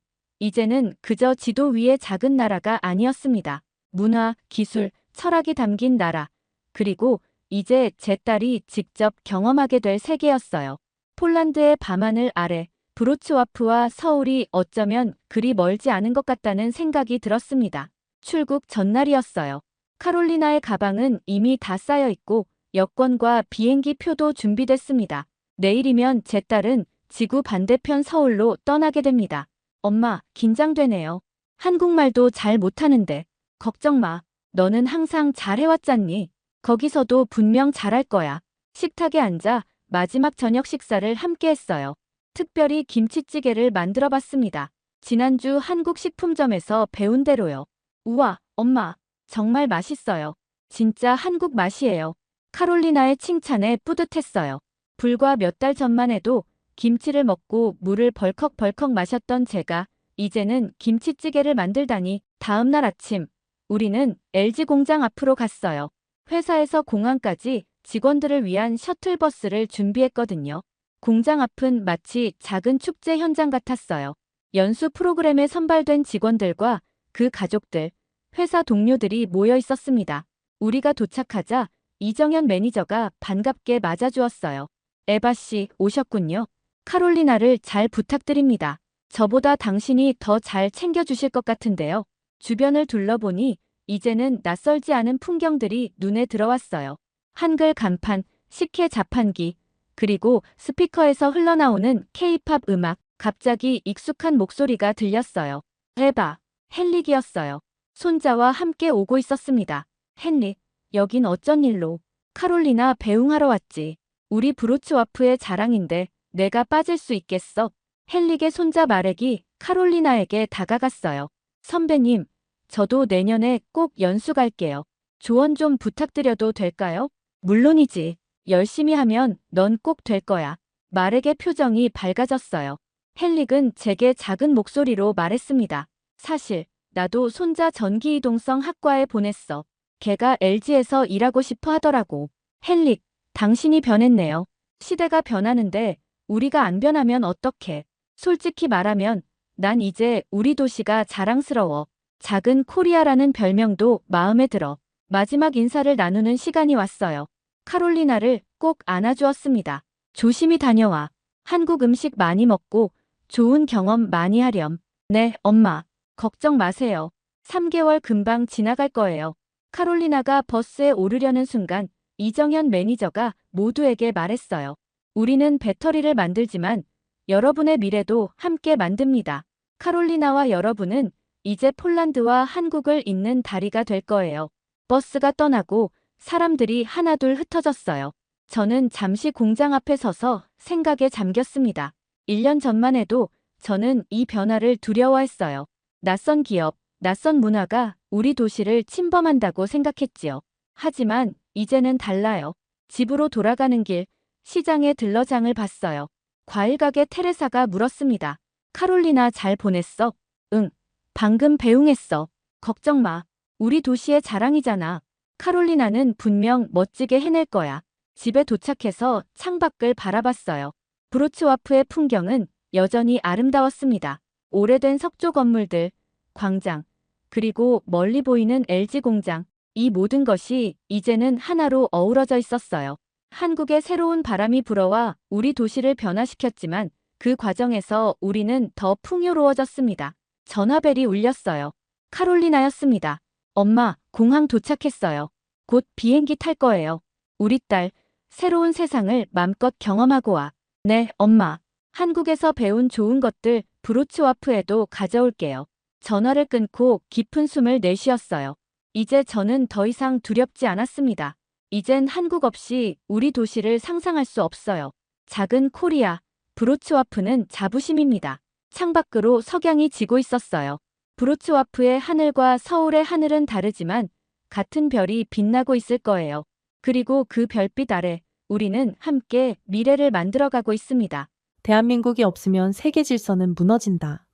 이제는 그저 지도 위의 작은 나라가 아니었습니다. 문화, 기술, 철학이 담긴 나라. 그리고 이제 제 딸이 직접 경험하게 될 세계였어요. 폴란드의 밤하늘 아래 브로츠와프와 서울이 어쩌면 그리 멀지 않은 것 같다는 생각이 들었습니다. 출국 전날이었어요. 카롤리나의 가방은 이미 다 쌓여 있고 여권과 비행기 표도 준비됐습니다. 내일이면 제 딸은 지구 반대편 서울로 떠나게 됩니다. 엄마, 긴장되네요. 한국말도 잘 못하는데. 걱정 마. 너는 항상 잘해왔잖니. 거기서도 분명 잘할 거야. 식탁에 앉아 마지막 저녁 식사를 함께 했어요. 특별히 김치찌개를 만들어 봤습니다. 지난주 한국 식품점에서 배운 대로요. 우와, 엄마, 정말 맛있어요. 진짜 한국 맛이에요. 카롤리나의 칭찬에 뿌듯했어요. 불과 몇 달 전만 해도 김치를 먹고 물을 벌컥벌컥 마셨던 제가 이제는 김치찌개를 만들다니. 다음 날 아침, 우리는 LG 공장 앞으로 갔어요. 회사에서 공항까지 직원들을 위한 셔틀버스를 준비했거든요. 공장 앞은 마치 작은 축제 현장 같았어요. 연수 프로그램에 선발된 직원들과 그 가족들, 회사 동료들이 모여 있었습니다. 우리가 도착하자 이정현 매니저가 반갑게 맞아주었어요. 에바 씨, 오셨군요. 카롤리나를 잘 부탁드립니다. 저보다 당신이 더 잘 챙겨주실 것 같은데요. 주변을 둘러보니 이제는 낯설지 않은 풍경들이 눈에 들어왔어요. 한글 간판, 식혜 자판기, 그리고 스피커에서 흘러나오는 K-팝 음악. 갑자기 익숙한 목소리가 들렸어요. 에바, 헨릭이었어요. 손자와 함께 오고 있었습니다. 헨릭, 여긴 어쩐 일로? 카롤리나 배웅하러 왔지. 우리 브로츠와프의 자랑인데 내가 빠질 수 있겠어? 헨릭의 손자 마렉이 카롤리나에게 다가갔어요. 선배님, 저도 내년에 꼭 연수 갈게요. 조언 좀 부탁드려도 될까요? 물론이지. 열심히 하면 넌 꼭 될 거야. 마렉의 표정이 밝아졌어요. 헨릭은 제게 작은 목소리로 말했습니다. 사실 나도 손자 전기이동성 학과에 보냈어. 걔가 LG에서 일하고 싶어 하더라고. 헨릭, 당신이 변했네요. 시대가 변하는데 우리가 안 변하면 어떡해. 솔직히 말하면 난 이제 우리 도시가 자랑스러워. 작은 코리아라는 별명도 마음에 들어. 마지막 인사를 나누는 시간이 왔어요. 카롤리나를 꼭 안아주었습니다. 조심히 다녀와. 한국 음식 많이 먹고 좋은 경험 많이 하렴. 네, 엄마. 걱정 마세요. 3개월 금방 지나갈 거예요. 카롤리나가 버스에 오르려는 순간 이정현 매니저가 모두에게 말했어요. 우리는 배터리를 만들지만 여러분의 미래도 함께 만듭니다. 카롤리나와 여러분은 이제 폴란드와 한국을 잇는 다리가 될 거예요. 버스가 떠나고 사람들이 하나둘 흩어졌어요. 저는 잠시 공장 앞에 서서 생각에 잠겼습니다. 1년 전만 해도 저는 이 변화를 두려워했어요. 낯선 기업, 낯선 문화가 우리 도시를 침범한다고 생각했지요. 하지만 이제는 달라요. 집으로 돌아가는 길, 시장에 들러 장을 봤어요. 과일가게 테레사가 물었습니다. 카롤리나 잘 보냈어? 응, 방금 배웅했어. 걱정 마. 우리 도시의 자랑이잖아. 카롤리나는 분명 멋지게 해낼 거야. 집에 도착해서 창밖을 바라봤어요. 브로츠와프의 풍경은 여전히 아름다웠습니다. 오래된 석조 건물들, 광장, 그리고 멀리 보이는 LG 공장, 이 모든 것이 이제는 하나로 어우러져 있었어요. 한국의 새로운 바람이 불어와 우리 도시를 변화시켰지만 그 과정에서 우리는 더 풍요로워졌습니다. 전화벨이 울렸어요. 카롤리나였습니다. 엄마, 공항 도착했어요. 곧 비행기 탈 거예요. 우리 딸, 새로운 세상을 맘껏 경험하고 와. 네, 엄마. 한국에서 배운 좋은 것들 브로츠와프에도 가져올게요. 전화를 끊고 깊은 숨을 내쉬었어요. 이제 저는 더 이상 두렵지 않았습니다. 이젠 한국 없이 우리 도시를 상상할 수 없어요. 작은 코리아, 브로츠와프는 자부심입니다. 창밖으로 석양이 지고 있었어요. 브로츠와프의 하늘과 서울의 하늘은 다르지만 같은 별이 빛나고 있을 거예요. 그리고 그 별빛 아래 우리는 함께 미래를 만들어가고 있습니다. 대한민국이 없으면 세계 질서는 무너진다.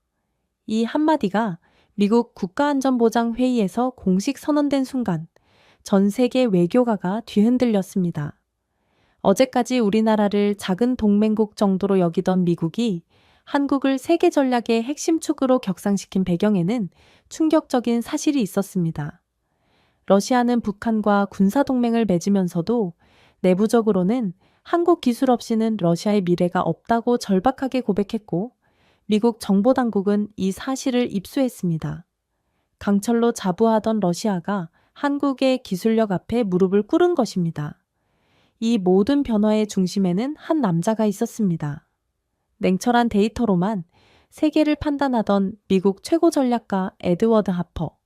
이 한마디가 미국 국가안전보장회의에서 공식 선언된 순간 전 세계 외교가가 뒤흔들렸습니다. 어제까지 우리나라를 작은 동맹국 정도로 여기던 미국이 한국을 세계 전략의 핵심 축으로 격상시킨 배경에는 충격적인 사실이 있었습니다. 러시아는 북한과 군사동맹을 맺으면서도 내부적으로는 한국 기술 없이는 러시아의 미래가 없다고 절박하게 고백했고 미국 정보당국은 이 사실을 입수했습니다. 강철로 자부하던 러시아가 한국의 기술력 앞에 무릎을 꿇은 것입니다. 이 모든 변화의 중심에는 한 남자가 있었습니다. 냉철한 데이터로만 세계를 판단하던 미국 최고 전략가 에드워드 하퍼,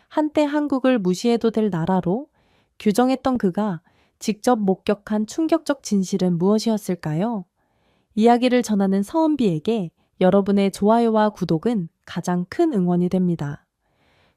한때 한국을 무시해도 될 나라로 규정했던 그가 직접 목격한 충격적 진실은 무엇이었을까요? 이야기를 전하는 서은비에게 여러분의 좋아요와 구독은 가장 큰 응원이 됩니다.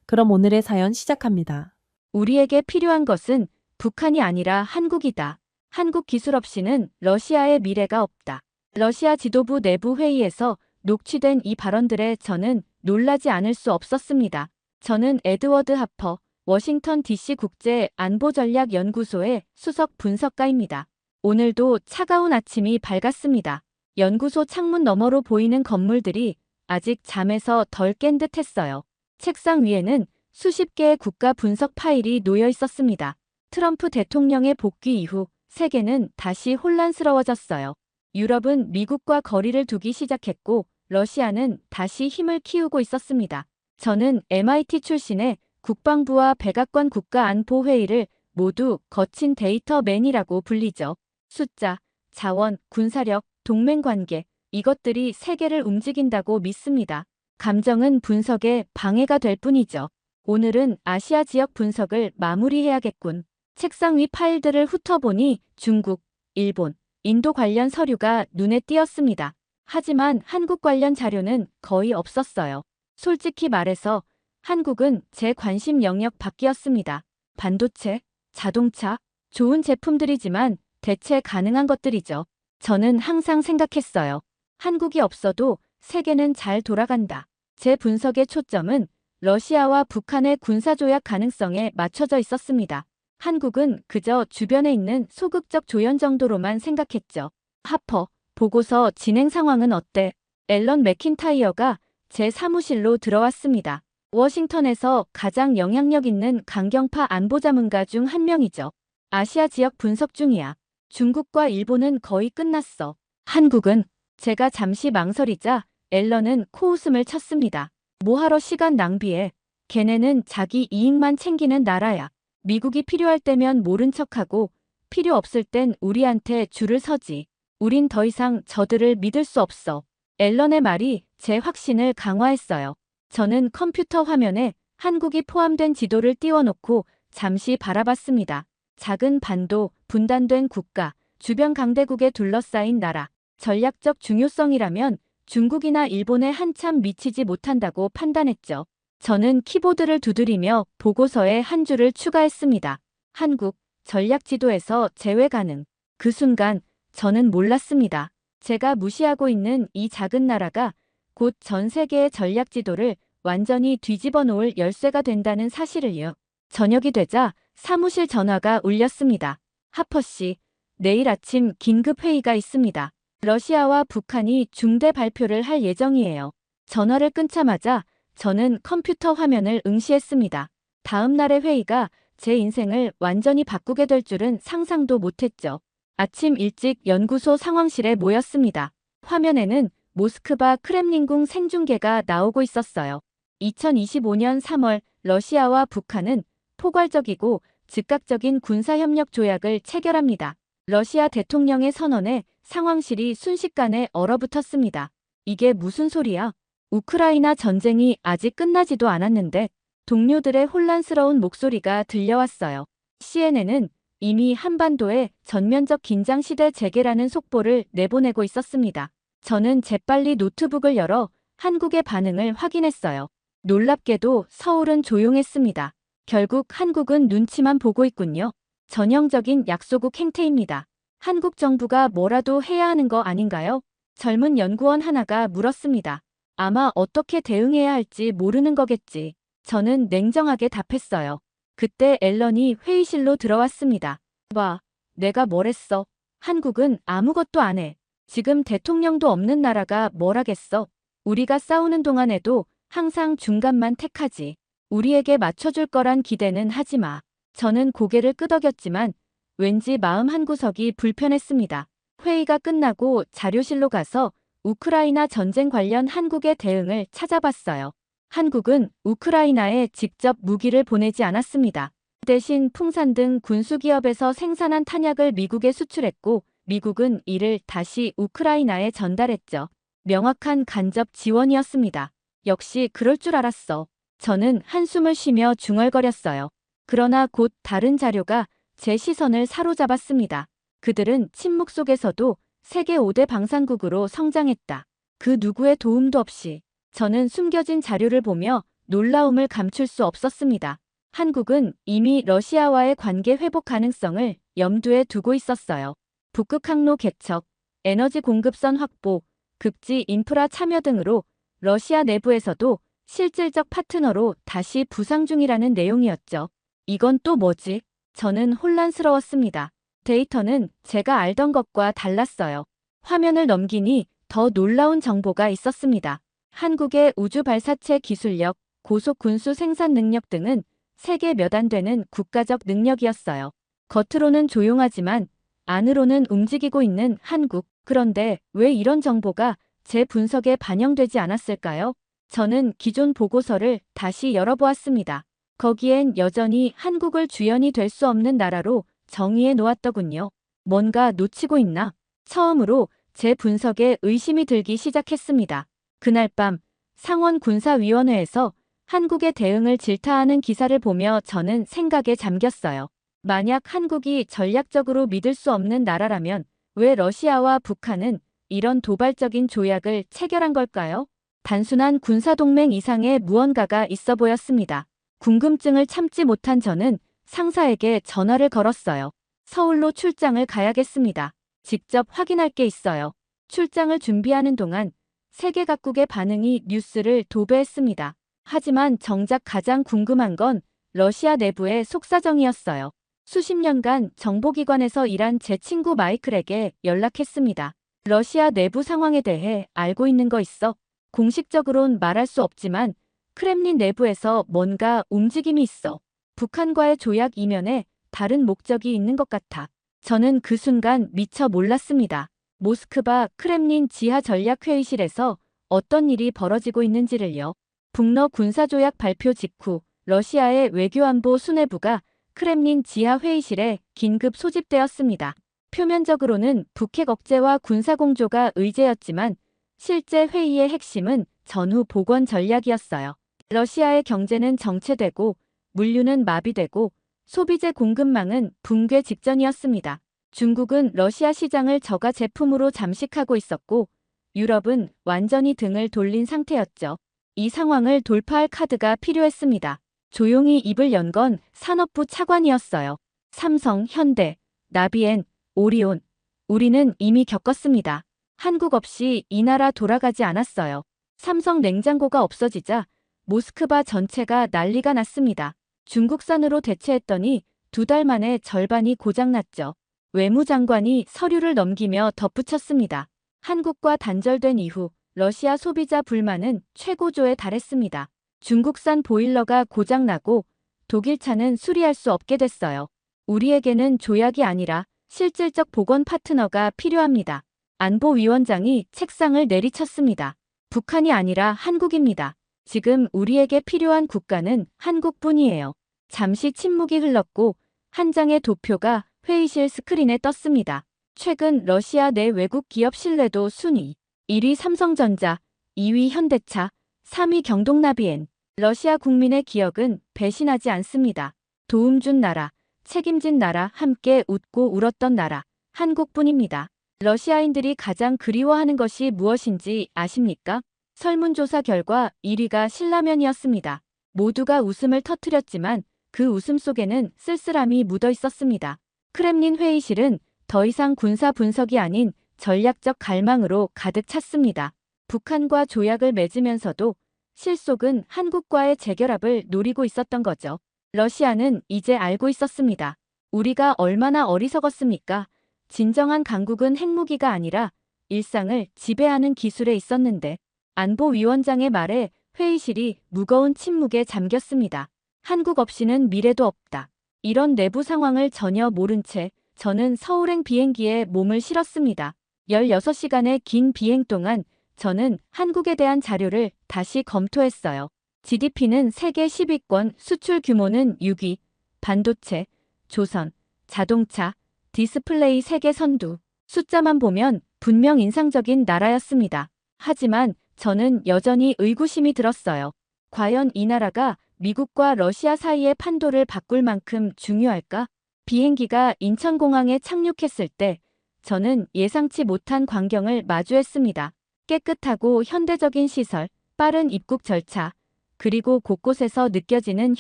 그럼 오늘의 사연 시작합니다. 우리에게 필요한 것은 북한이 아니라 한국이다. 한국 기술 없이는 러시아의 미래가 없다. 러시아 지도부 내부 회의에서 녹취된 이 발언들에 저는 놀라지 않을 수 없었습니다. 저는 에드워드 하퍼, 워싱턴 DC 국제안보전략연구소의 수석 분석가입니다. 오늘도 차가운 아침이 밝았습니다. 연구소 창문 너머로 보이는 건물들이 아직 잠에서 덜 깬 듯 했어요. 책상 위에는 수십 개의 국가 분석 파일이 놓여 있었습니다. 트럼프 대통령의 복귀 이후 세계는 다시 혼란스러워졌어요. 유럽은 미국과 거리를 두기 시작했고 러시아는 다시 힘을 키우고 있었습니다. 저는 MIT 출신의 국방부와 백악관 국가안보회의를 모두 거친 데이터맨이라고 불리죠. 숫자, 자원, 군사력, 동맹관계, 이것들이 세계를 움직인다고 믿습니다. 감정은 분석에 방해가 될 뿐이죠. 오늘은 아시아 지역 분석을 마무리해야겠군. 책상 위 파일들을 훑어보니 중국, 일본, 인도 관련 서류가 눈에 띄었습니다. 하지만 한국 관련 자료는 거의 없었어요. 솔직히 말해서 한국은 제 관심 영역 밖이었습니다. 반도체, 자동차, 좋은 제품들이지만 대체 가능한 것들이죠. 저는 항상 생각했어요. 한국이 없어도 세계는 잘 돌아간다. 제 분석의 초점은 러시아와 북한의 군사조약 가능성에 맞춰져 있었습니다. 한국은 그저 주변에 있는 소극적 조연 정도로만 생각했죠. 하퍼, 보고서 진행 상황은 어때? 앨런 맥킨타이어가 제 사무실로 들어왔습니다. 워싱턴에서 가장 영향력 있는 강경파 안보자문가 중 한 명이죠. 아시아 지역 분석 중이야. 중국과 일본은 거의 끝났어. 한국은? 제가 잠시 망설이자 앨런은 코웃음을 쳤습니다. 뭐하러 시간 낭비해. 걔네는 자기 이익만 챙기는 나라야. 미국이 필요할 때면 모른 척하고 필요 없을 땐 우리한테 줄을 서지. 우린 더 이상 저들을 믿을 수 없어. 앨런의 말이 제 확신을 강화했어요. 저는 컴퓨터 화면에 한국이 포함된 지도를 띄워놓고 잠시 바라봤습니다. 작은 반도, 분단된 국가, 주변 강대국에 둘러싸인 나라. 전략적 중요성이라면 중국이나 일본에 한참 미치지 못한다고 판단했죠. 저는 키보드를 두드리며 보고서에 한 줄을 추가했습니다. 한국, 전략 지도에서 제외 가능. 그 순간 저는 몰랐습니다. 제가 무시하고 있는 이 작은 나라가 곧 전 세계의 전략 지도를 완전히 뒤집어 놓을 열쇠가 된다는 사실을요. 저녁이 되자 사무실 전화가 울렸습니다. 하퍼 씨, 내일 아침 긴급 회의가 있습니다. 러시아와 북한이 중대 발표를 할 예정이에요. 전화를 끊자마자 저는 컴퓨터 화면을 응시했습니다. 다음 날의 회의가 제 인생을 완전히 바꾸게 될 줄은 상상도 못했죠. 아침 일찍 연구소 상황실에 모였습니다. 화면에는 모스크바 크렘린궁 생중계가 나오고 있었어요. 2025년 3월 러시아와 북한은 포괄적이고 즉각적인 군사협력 조약을 체결합니다. 러시아 대통령의 선언에 상황실이 순식간에 얼어붙었습니다. 이게 무슨 소리야? 우크라이나 전쟁이 아직 끝나지도 않았는데 동료들의 혼란스러운 목소리가 들려왔어요. CNN은 이미 한반도에 전면적 긴장 시대 재개라는 속보를 내보내고 있었습니다. 저는 재빨리 노트북을 열어 한국의 반응을 확인했어요. 놀랍게도 서울은 조용했습니다. 결국 한국은 눈치만 보고 있군요. 전형적인 약소국 행태입니다. 한국 정부가 뭐라도 해야 하는 거 아닌가요? 젊은 연구원 하나가 물었습니다. 아마 어떻게 대응해야 할지 모르는 거겠지. 저는 냉정하게 답했어요. 그때 앨런이 회의실로 들어왔습니다. 봐, 내가 뭘 했어? 한국은 아무것도 안 해. 지금 대통령도 없는 나라가 뭘 하겠어? 우리가 싸우는 동안에도 항상 중간만 택하지. 우리에게 맞춰줄 거란 기대는 하지 마. 저는 고개를 끄덕였지만 왠지 마음 한구석이 불편했습니다. 회의가 끝나고 자료실로 가서 우크라이나 전쟁 관련 한국의 대응을 찾아봤어요. 한국은 우크라이나에 직접 무기를 보내지 않았습니다. 대신 풍산 등 군수기업에서 생산한 탄약을 미국에 수출했고 미국은 이를 다시 우크라이나에 전달했죠. 명확한 간접 지원이었습니다. 역시 그럴 줄 알았어. 저는 한숨을 쉬며 중얼거렸어요. 그러나 곧 다른 자료가 제 시선을 사로잡았습니다. 그들은 침묵 속에서도 세계 5대 방산국으로 성장했다. 그 누구의 도움도 없이. 저는 숨겨진 자료를 보며 놀라움을 감출 수 없었습니다. 한국은 이미 러시아와의 관계 회복 가능성을 염두에 두고 있었어요. 북극 항로 개척, 에너지 공급선 확보, 극지 인프라 참여 등으로 러시아 내부에서도 실질적 파트너로 다시 부상 중이라는 내용이었죠. 이건 또 뭐지? 저는 혼란스러웠습니다. 데이터는 제가 알던 것과 달랐어요. 화면을 넘기니 더 놀라운 정보가 있었습니다. 한국의 우주 발사체 기술력, 고속 군수 생산 능력 등은 세계 몇 안 되는 국가적 능력이었어요. 겉으로는 조용하지만 안으로는 움직이고 있는 한국. 그런데 왜 이런 정보가 제 분석에 반영되지 않았을까요? 저는 기존 보고서를 다시 열어보았습니다. 거기엔 여전히 한국을 주연이 될 수 없는 나라로 정의해 놓았더군요. 뭔가 놓치고 있나? 처음으로 제 분석에 의심이 들기 시작했습니다. 그날 밤 상원군사위원회에서 한국의 대응을 질타하는 기사를 보며 저는 생각에 잠겼어요. 만약 한국이 전략적으로 믿을 수 없는 나라라면 왜 러시아와 북한은 이런 도발적인 조약을 체결한 걸까요? 단순한 군사동맹 이상의 무언가가 있어 보였습니다. 궁금증을 참지 못한 저는 상사에게 전화를 걸었어요. 서울로 출장을 가야겠습니다. 직접 확인할 게 있어요. 출장을 준비하는 동안 세계 각국의 반응이 뉴스를 도배했습니다. 하지만 정작 가장 궁금한 건 러시아 내부의 속사정이었어요. 수십 년간 정보기관에서 일한 제 친구 마이클에게 연락했습니다. 러시아 내부 상황에 대해 알고 있는 거 있어? 공식적으론 말할 수 없지만 크렘린 내부에서 뭔가 움직임이 있어. 북한과의 조약 이면에 다른 목적이 있는 것 같아. 저는 그 순간 미처 몰랐습니다. 모스크바 크렘린 지하 전략회의실에서 어떤 일이 벌어지고 있는지를요. 북러 군사조약 발표 직후 러시아의 외교안보 수뇌부가 크렘린 지하 회의실에 긴급 소집되었습니다. 표면적으로는 북핵 억제와 군사공조가 의제였지만 실제 회의의 핵심은 전후 복원 전략이었어요. 러시아의 경제는 정체되고 물류는 마비되고 소비재 공급망은 붕괴 직전이었습니다. 중국은 러시아 시장을 저가 제품으로 잠식하고 있었고 유럽은 완전히 등을 돌린 상태였죠. 이 상황을 돌파할 카드가 필요했습니다. 조용히 입을 연 건 산업부 차관이었어요. 삼성, 현대, 나비엔, 오리온. 우리는 이미 겪었습니다. 한국 없이 이 나라 돌아가지 않았어요. 삼성 냉장고가 없어지자 모스크바 전체가 난리가 났습니다. 중국산으로 대체했더니 2달 만에 절반이 고장났죠. 외무장관이 서류를 넘기며 덧붙였습니다. 한국과 단절된 이후 러시아 소비자 불만은 최고조에 달했습니다. 중국산 보일러가 고장나고 독일차는 수리할 수 없게 됐어요. 우리에게는 조약이 아니라 실질적 복원 파트너가 필요합니다. 안보위원장이 책상을 내리쳤습니다. 북한이 아니라 한국입니다. 지금 우리에게 필요한 국가는 한국뿐이에요. 잠시 침묵이 흘렀고 한 장의 도표가 회의실 스크린에 떴습니다. 최근 러시아 내 외국 기업 신뢰도 순위 1위 삼성전자, 2위 현대차, 3위 경동나비엔. 러시아 국민의 기억은 배신하지 않습니다. 도움 준 나라, 책임진 나라, 함께 웃고 울었던 나라, 한국뿐입니다. 러시아인들이 가장 그리워하는 것이 무엇인지 아십니까? 설문조사 결과 1위가 신라면이었습니다. 모두가 웃음을 터뜨렸지만 그 웃음 속에는 쓸쓸함이 묻어 있었습니다. 크렘린 회의실은 더 이상 군사 분석이 아닌 전략적 갈망으로 가득 찼습니다. 북한과 조약을 맺으면서도 실속은 한국과의 재결합을 노리고 있었던 거죠. 러시아는 이제 알고 있었습니다. 우리가 얼마나 어리석었습니까? 진정한 강국은 핵무기가 아니라 일상을 지배하는 기술에 있었는데 안보위원장의 말에 회의실이 무거운 침묵에 잠겼습니다. 한국 없이는 미래도 없다. 이런 내부 상황을 전혀 모른 채 저는 서울행 비행기에 몸을 실었습니다. 16시간의 긴 비행 동안 저는 한국에 대한 자료를 다시 검토했어요. GDP는 세계 10위권, 수출 규모는 6위, 반도체, 조선, 자동차, 디스플레이 세계 선두. 숫자만 보면 분명 인상적인 나라였습니다. 하지만 저는 여전히 의구심이 들었어요. 과연 이 나라가 미국과 러시아 사이의 판도를 바꿀 만큼 중요할까? 비행기가 인천공항에 착륙했을 때 저는 예상치 못한 광경을 마주했습니다. 깨끗하고 현대적인 시설, 빠른 입국 절차, 그리고 곳곳에서 느껴지는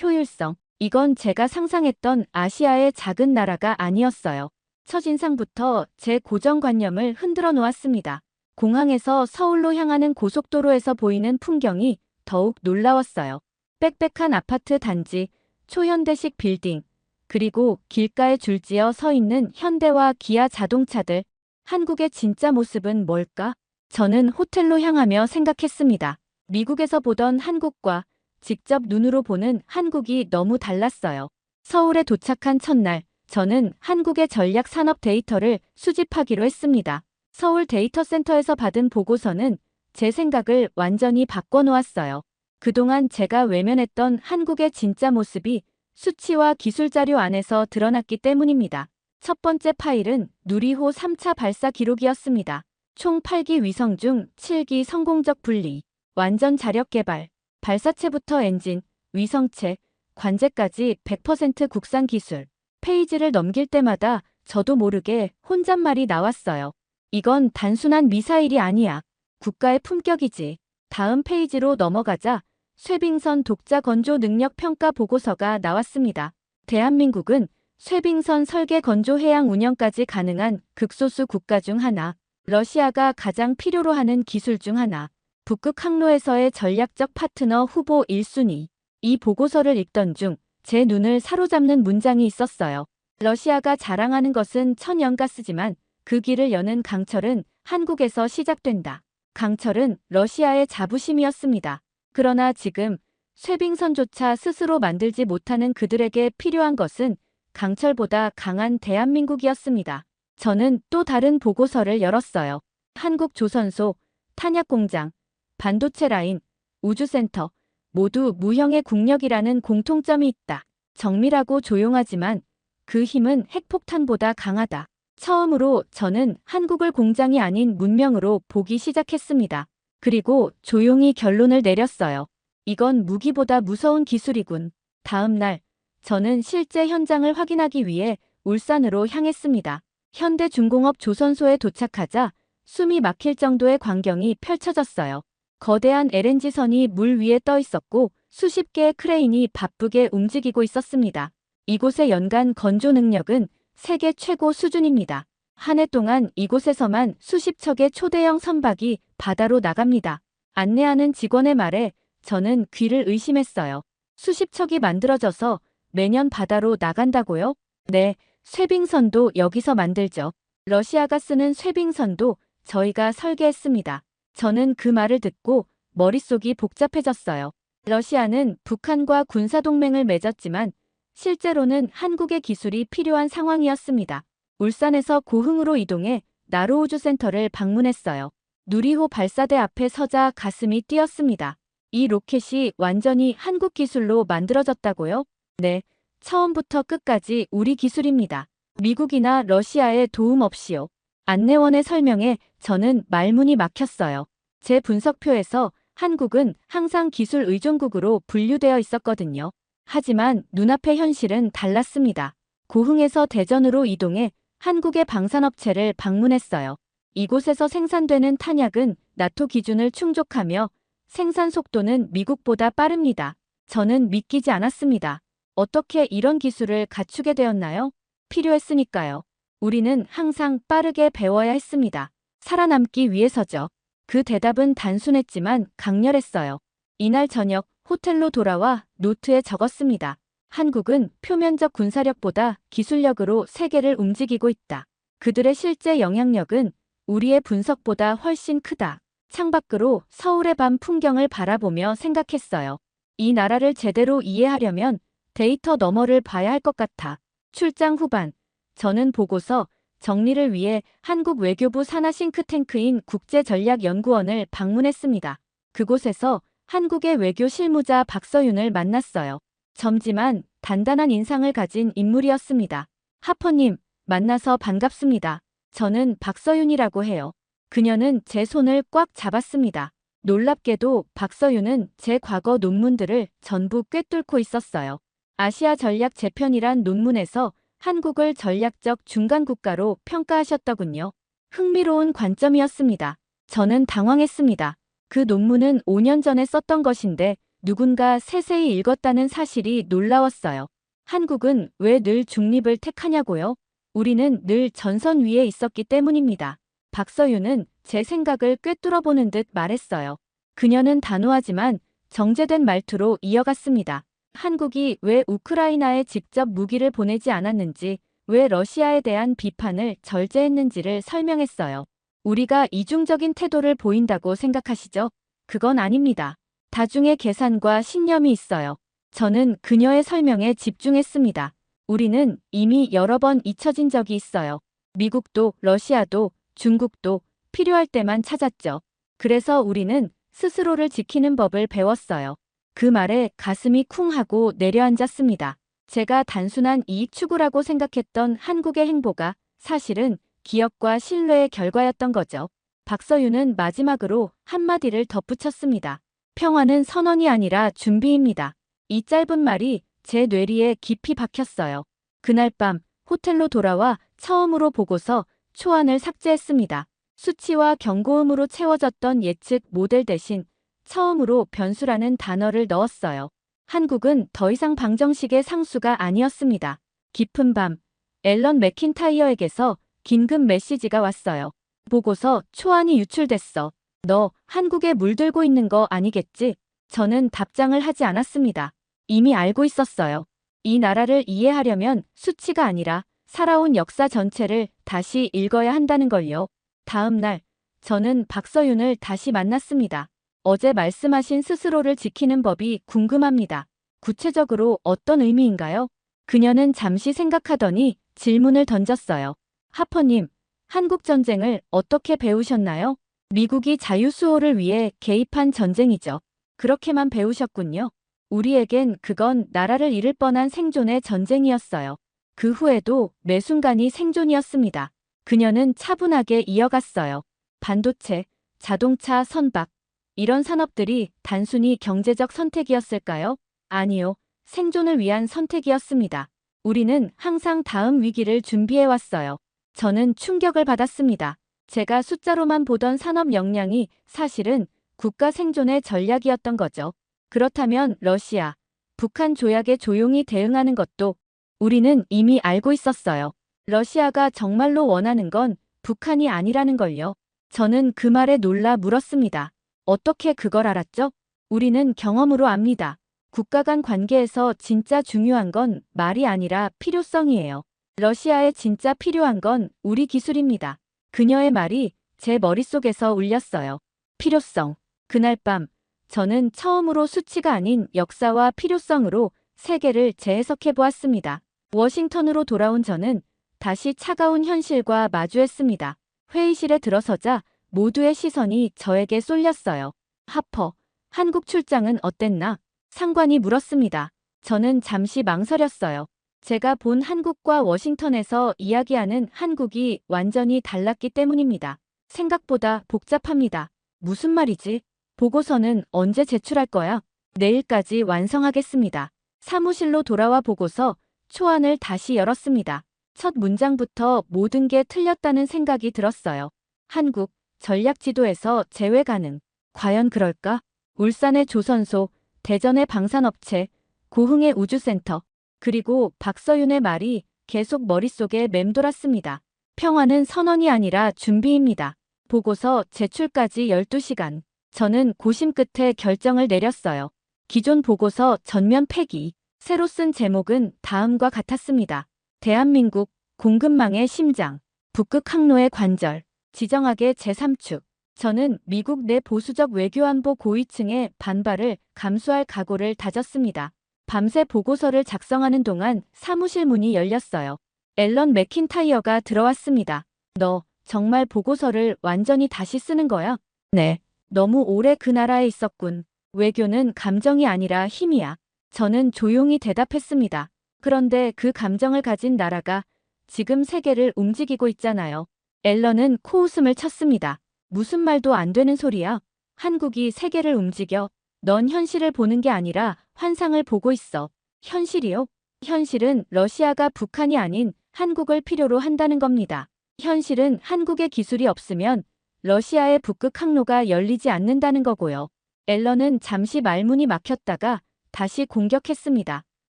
효율성. 이건 제가 상상했던 아시아의 작은 나라가 아니었어요. 첫인상부터 제 고정관념을 흔들어 놓았습니다. 공항에서 서울로 향하는 고속도로에서 보이는 풍경이 더욱 놀라웠어요. 빽빽한 아파트 단지, 초현대식 빌딩, 그리고 길가에 줄지어 서 있는 현대와 기아 자동차들. 한국의 진짜 모습은 뭘까? 저는 호텔로 향하며 생각했습니다. 미국에서 보던 한국과 직접 눈으로 보는 한국이 너무 달랐어요. 서울에 도착한 첫날, 저는 한국의 전략 산업 데이터를 수집하기로 했습니다. 서울 데이터센터에서 받은 보고서는 제 생각을 완전히 바꿔놓았어요. 그동안 제가 외면했던 한국의 진짜 모습이 수치와 기술 자료 안에서 드러났기 때문입니다. 첫 번째 파일은 누리호 3차 발사 기록이었습니다. 총 8기 위성 중 7기 성공적 분리, 완전 자력 개발, 발사체부터 엔진, 위성체, 관제까지 100% 국산 기술. 페이지를 넘길 때마다 저도 모르게 혼잣말이 나왔어요. 이건 단순한 미사일이 아니야. 국가의 품격이지. 다음 페이지로 넘어가자 쇠빙선 독자 건조 능력 평가 보고서가 나왔습니다. 대한민국은 쇠빙선 설계 건조 해양 운영까지 가능한 극소수 국가 중 하나. 러시아가 가장 필요로 하는 기술 중 하나. 북극 항로에서의 전략적 파트너 후보 1순위. 이 보고서를 읽던 중 제 눈을 사로잡는 문장이 있었어요. 러시아가 자랑하는 것은 천연가스지만 그 길을 여는 강철은 한국에서 시작된다. 강철은 러시아의 자부심이었습니다. 그러나 지금 쇠빙선조차 스스로 만들지 못하는 그들에게 필요한 것은 강철보다 강한 대한민국이었습니다. 저는 또 다른 보고서를 열었어요. 한국조선소, 탄약공장, 반도체 라인, 우주센터, 모두 무형의 국력이라는 공통점이 있다. 정밀하고 조용하지만 그 힘은 핵폭탄보다 강하다. 처음으로 저는 한국을 공장이 아닌 문명으로 보기 시작했습니다. 그리고 조용히 결론을 내렸어요. 이건 무기보다 무서운 기술이군. 다음 날, 저는 실제 현장을 확인하기 위해 울산으로 향했습니다. 현대중공업 조선소에 도착하자 숨이 막힐 정도의 광경이 펼쳐졌어요. 거대한 LNG선이 물 위에 떠 있었고 수십 개의 크레인이 바쁘게 움직이고 있었습니다. 이곳의 연간 건조 능력은 세계 최고 수준입니다. 한 해 동안 이곳에서만 수십 척의 초대형 선박이 바다로 나갑니다. 안내하는 직원의 말에 저는 귀를 의심했어요. 수십 척이 만들어져서 매년 바다로 나간다고요? 네, 쇠빙선도 여기서 만들죠. 러시아가 쓰는 쇠빙선도 저희가 설계했습니다. 저는 그 말을 듣고 머릿속이 복잡해졌어요. 러시아는 북한과 군사동맹을 맺었지만 실제로는 한국의 기술이 필요한 상황이었습니다. 울산에서 고흥으로 이동해 나로우주센터를 방문했어요. 누리호 발사대 앞에 서자 가슴이 뛰었습니다. 이 로켓이 완전히 한국 기술로 만들어졌다고요? 네, 처음부터 끝까지 우리 기술입니다. 미국이나 러시아의 도움 없이요. 안내원의 설명에 저는 말문이 막혔어요. 제 분석표에서 한국은 항상 기술 의존국으로 분류되어 있었거든요. 하지만 눈앞의 현실은 달랐습니다. 고흥에서 대전으로 이동해 한국의 방산업체를 방문했어요. 이곳에서 생산되는 탄약은 나토 기준을 충족하며 생산 속도는 미국보다 빠릅니다. 저는 믿기지 않았습니다. 어떻게 이런 기술을 갖추게 되었나요? 필요했으니까요. 우리는 항상 빠르게 배워야 했습니다. 살아남기 위해서죠. 그 대답은 단순했지만 강렬했어요. 이날 저녁 호텔로 돌아와 노트에 적었습니다. 한국은 표면적 군사력보다 기술력으로 세계를 움직이고 있다. 그들의 실제 영향력은 우리의 분석보다 훨씬 크다. 창밖으로 서울의 밤 풍경을 바라보며 생각했어요. 이 나라를 제대로 이해하려면 데이터 너머를 봐야 할 것 같아. 출장 후반, 저는 보고서 정리를 위해 한국 외교부 산하 싱크탱크인 국제전략연구원을 방문했습니다. 그곳에서 한국의 외교 실무자 박서윤을 만났어요. 젊지만 단단한 인상을 가진 인물이었습니다. 하퍼님, 만나서 반갑습니다. 저는 박서윤이라고 해요. 그녀는 제 손을 꽉 잡았습니다. 놀랍게도 박서윤은 제 과거 논문들을 전부 꿰뚫고 있었어요. 아시아 전략 재편이란 논문에서 한국을 전략적 중간 국가로 평가하셨더군요. 흥미로운 관점이었습니다. 저는 당황했습니다. 그 논문은 5년 전에 썼던 것인데 누군가 세세히 읽었다는 사실이 놀라웠어요. 한국은 왜 늘 중립을 택하냐고요? 우리는 늘 전선 위에 있었기 때문입니다. 박서윤은 제 생각을 꿰뚫어보는 듯 말했어요. 그녀는 단호하지만 정제된 말투로 이어갔습니다. 한국이 왜 우크라이나에 직접 무기를 보내지 않았는지, 왜 러시아에 대한 비판을 절제했는지를 설명했어요. 우리가 이중적인 태도를 보인다고 생각하시죠? 그건 아닙니다. 다중의 계산과 신념이 있어요. 저는 그녀의 설명에 집중했습니다. 우리는 이미 여러 번 잊혀진 적이 있어요. 미국도 러시아도 중국도 필요할 때만 찾았죠. 그래서 우리는 스스로를 지키는 법을 배웠어요. 그 말에 가슴이 쿵 하고 내려앉았습니다. 제가 단순한 이익 추구라고 생각했던 한국의 행보가 사실은 기업과 신뢰의 결과였던 거죠. 박서윤은 마지막으로 한마디를 덧붙였습니다. 평화는 선언이 아니라 준비입니다. 이 짧은 말이 제 뇌리에 깊이 박혔어요. 그날 밤 호텔로 돌아와 처음으로 보고서 초안을 삭제했습니다. 수치와 경고음으로 채워졌던 예측 모델 대신 처음으로 변수라는 단어를 넣었어요. 한국은 더 이상 방정식의 상수가 아니었습니다. 깊은 밤, 앨런 맥킨타이어에게서 긴급 메시지가 왔어요. 보고서 초안이 유출됐어. 너 한국에 물들고 있는 거 아니겠지? 저는 답장을 하지 않았습니다. 이미 알고 있었어요. 이 나라를 이해하려면 수치가 아니라 살아온 역사 전체를 다시 읽어야 한다는 걸요. 다음 날, 저는 박서윤을 다시 만났습니다. 어제 말씀하신 스스로를 지키는 법이 궁금합니다. 구체적으로 어떤 의미인가요? 그녀는 잠시 생각하더니 질문을 던졌어요. 하퍼님, 한국 전쟁을 어떻게 배우셨나요? 미국이 자유수호를 위해 개입한 전쟁이죠. 그렇게만 배우셨군요. 우리에겐 그건 나라를 잃을 뻔한 생존의 전쟁이었어요. 그 후에도 매 순간이 생존이었습니다. 그녀는 차분하게 이어갔어요. 반도체, 자동차, 선박. 이런 산업들이 단순히 경제적 선택이었을까요? 아니요. 생존을 위한 선택이었습니다. 우리는 항상 다음 위기를 준비해왔어요. 저는 충격을 받았습니다. 제가 숫자로만 보던 산업 역량이 사실은 국가 생존의 전략이었던 거죠. 그렇다면 러시아, 북한 조약에 조용히 대응하는 것도 우리는 이미 알고 있었어요. 러시아가 정말로 원하는 건 북한이 아니라는 걸요. 저는 그 말에 놀라 물었습니다. 어떻게 그걸 알았죠? 우리는 경험으로 압니다. 국가 간 관계에서 진짜 중요한 건 말이 아니라 필요성이에요. 러시아에 진짜 필요한 건 우리 기술입니다. 그녀의 말이 제 머릿속에서 울렸어요. 필요성. 그날 밤, 저는 처음으로 수치가 아닌 역사와 필요성으로 세계를 재해석해 보았습니다. 워싱턴으로 돌아온 저는 다시 차가운 현실과 마주했습니다. 회의실에 들어서자 모두의 시선이 저에게 쏠렸어요. 하퍼, 한국 출장은 어땠나? 상관이 물었습니다. 저는 잠시 망설였어요. 제가 본 한국과 워싱턴에서 이야기하는 한국이 완전히 달랐기 때문입니다. 생각보다 복잡합니다. 무슨 말이지? 보고서는 언제 제출할 거야? 내일까지 완성하겠습니다. 사무실로 돌아와 보고서 초안을 다시 열었습니다. 첫 문장부터 모든 게 틀렸다는 생각이 들었어요. 한국, 전략지도에서 제외 가능. 과연 그럴까? 울산의 조선소, 대전의 방산업체, 고흥의 우주센터, 그리고 박서윤의 말이 계속 머릿속에 맴돌았습니다. 평화는 선언이 아니라 준비입니다. 보고서 제출까지 12시간. 저는 고심 끝에 결정을 내렸어요. 기존 보고서 전면 폐기. 새로 쓴 제목은 다음과 같았습니다. 대한민국, 공급망의 심장, 북극 항로의 관절, 지정학의 제3축. 저는 미국 내 보수적 외교안보 고위층의 반발을 감수할 각오를 다졌습니다. 밤새 보고서를 작성하는 동안 사무실 문이 열렸어요. 앨런 맥킨타이어가 들어왔습니다. 너 정말 보고서를 완전히 다시 쓰는 거야? 네. 너무 오래 그 나라에 있었군. 외교는 감정이 아니라 힘이야. 저는 조용히 대답했습니다. 그런데 그 감정을 가진 나라가 지금 세계를 움직이고 있잖아요. 앨런은 코웃음을 쳤습니다. 무슨 말도 안 되는 소리야. 한국이 세계를 움직여. 넌 현실을 보는 게 아니라 환상을 보고 있어. 현실이요? 현실은 러시아가 북한이 아닌 한국을 필요로 한다는 겁니다. 현실은 한국의 기술이 없으면 러시아의 북극 항로가 열리지 않는다는 거고요. 앨런은 잠시 말문이 막혔다가 다시 공격했습니다.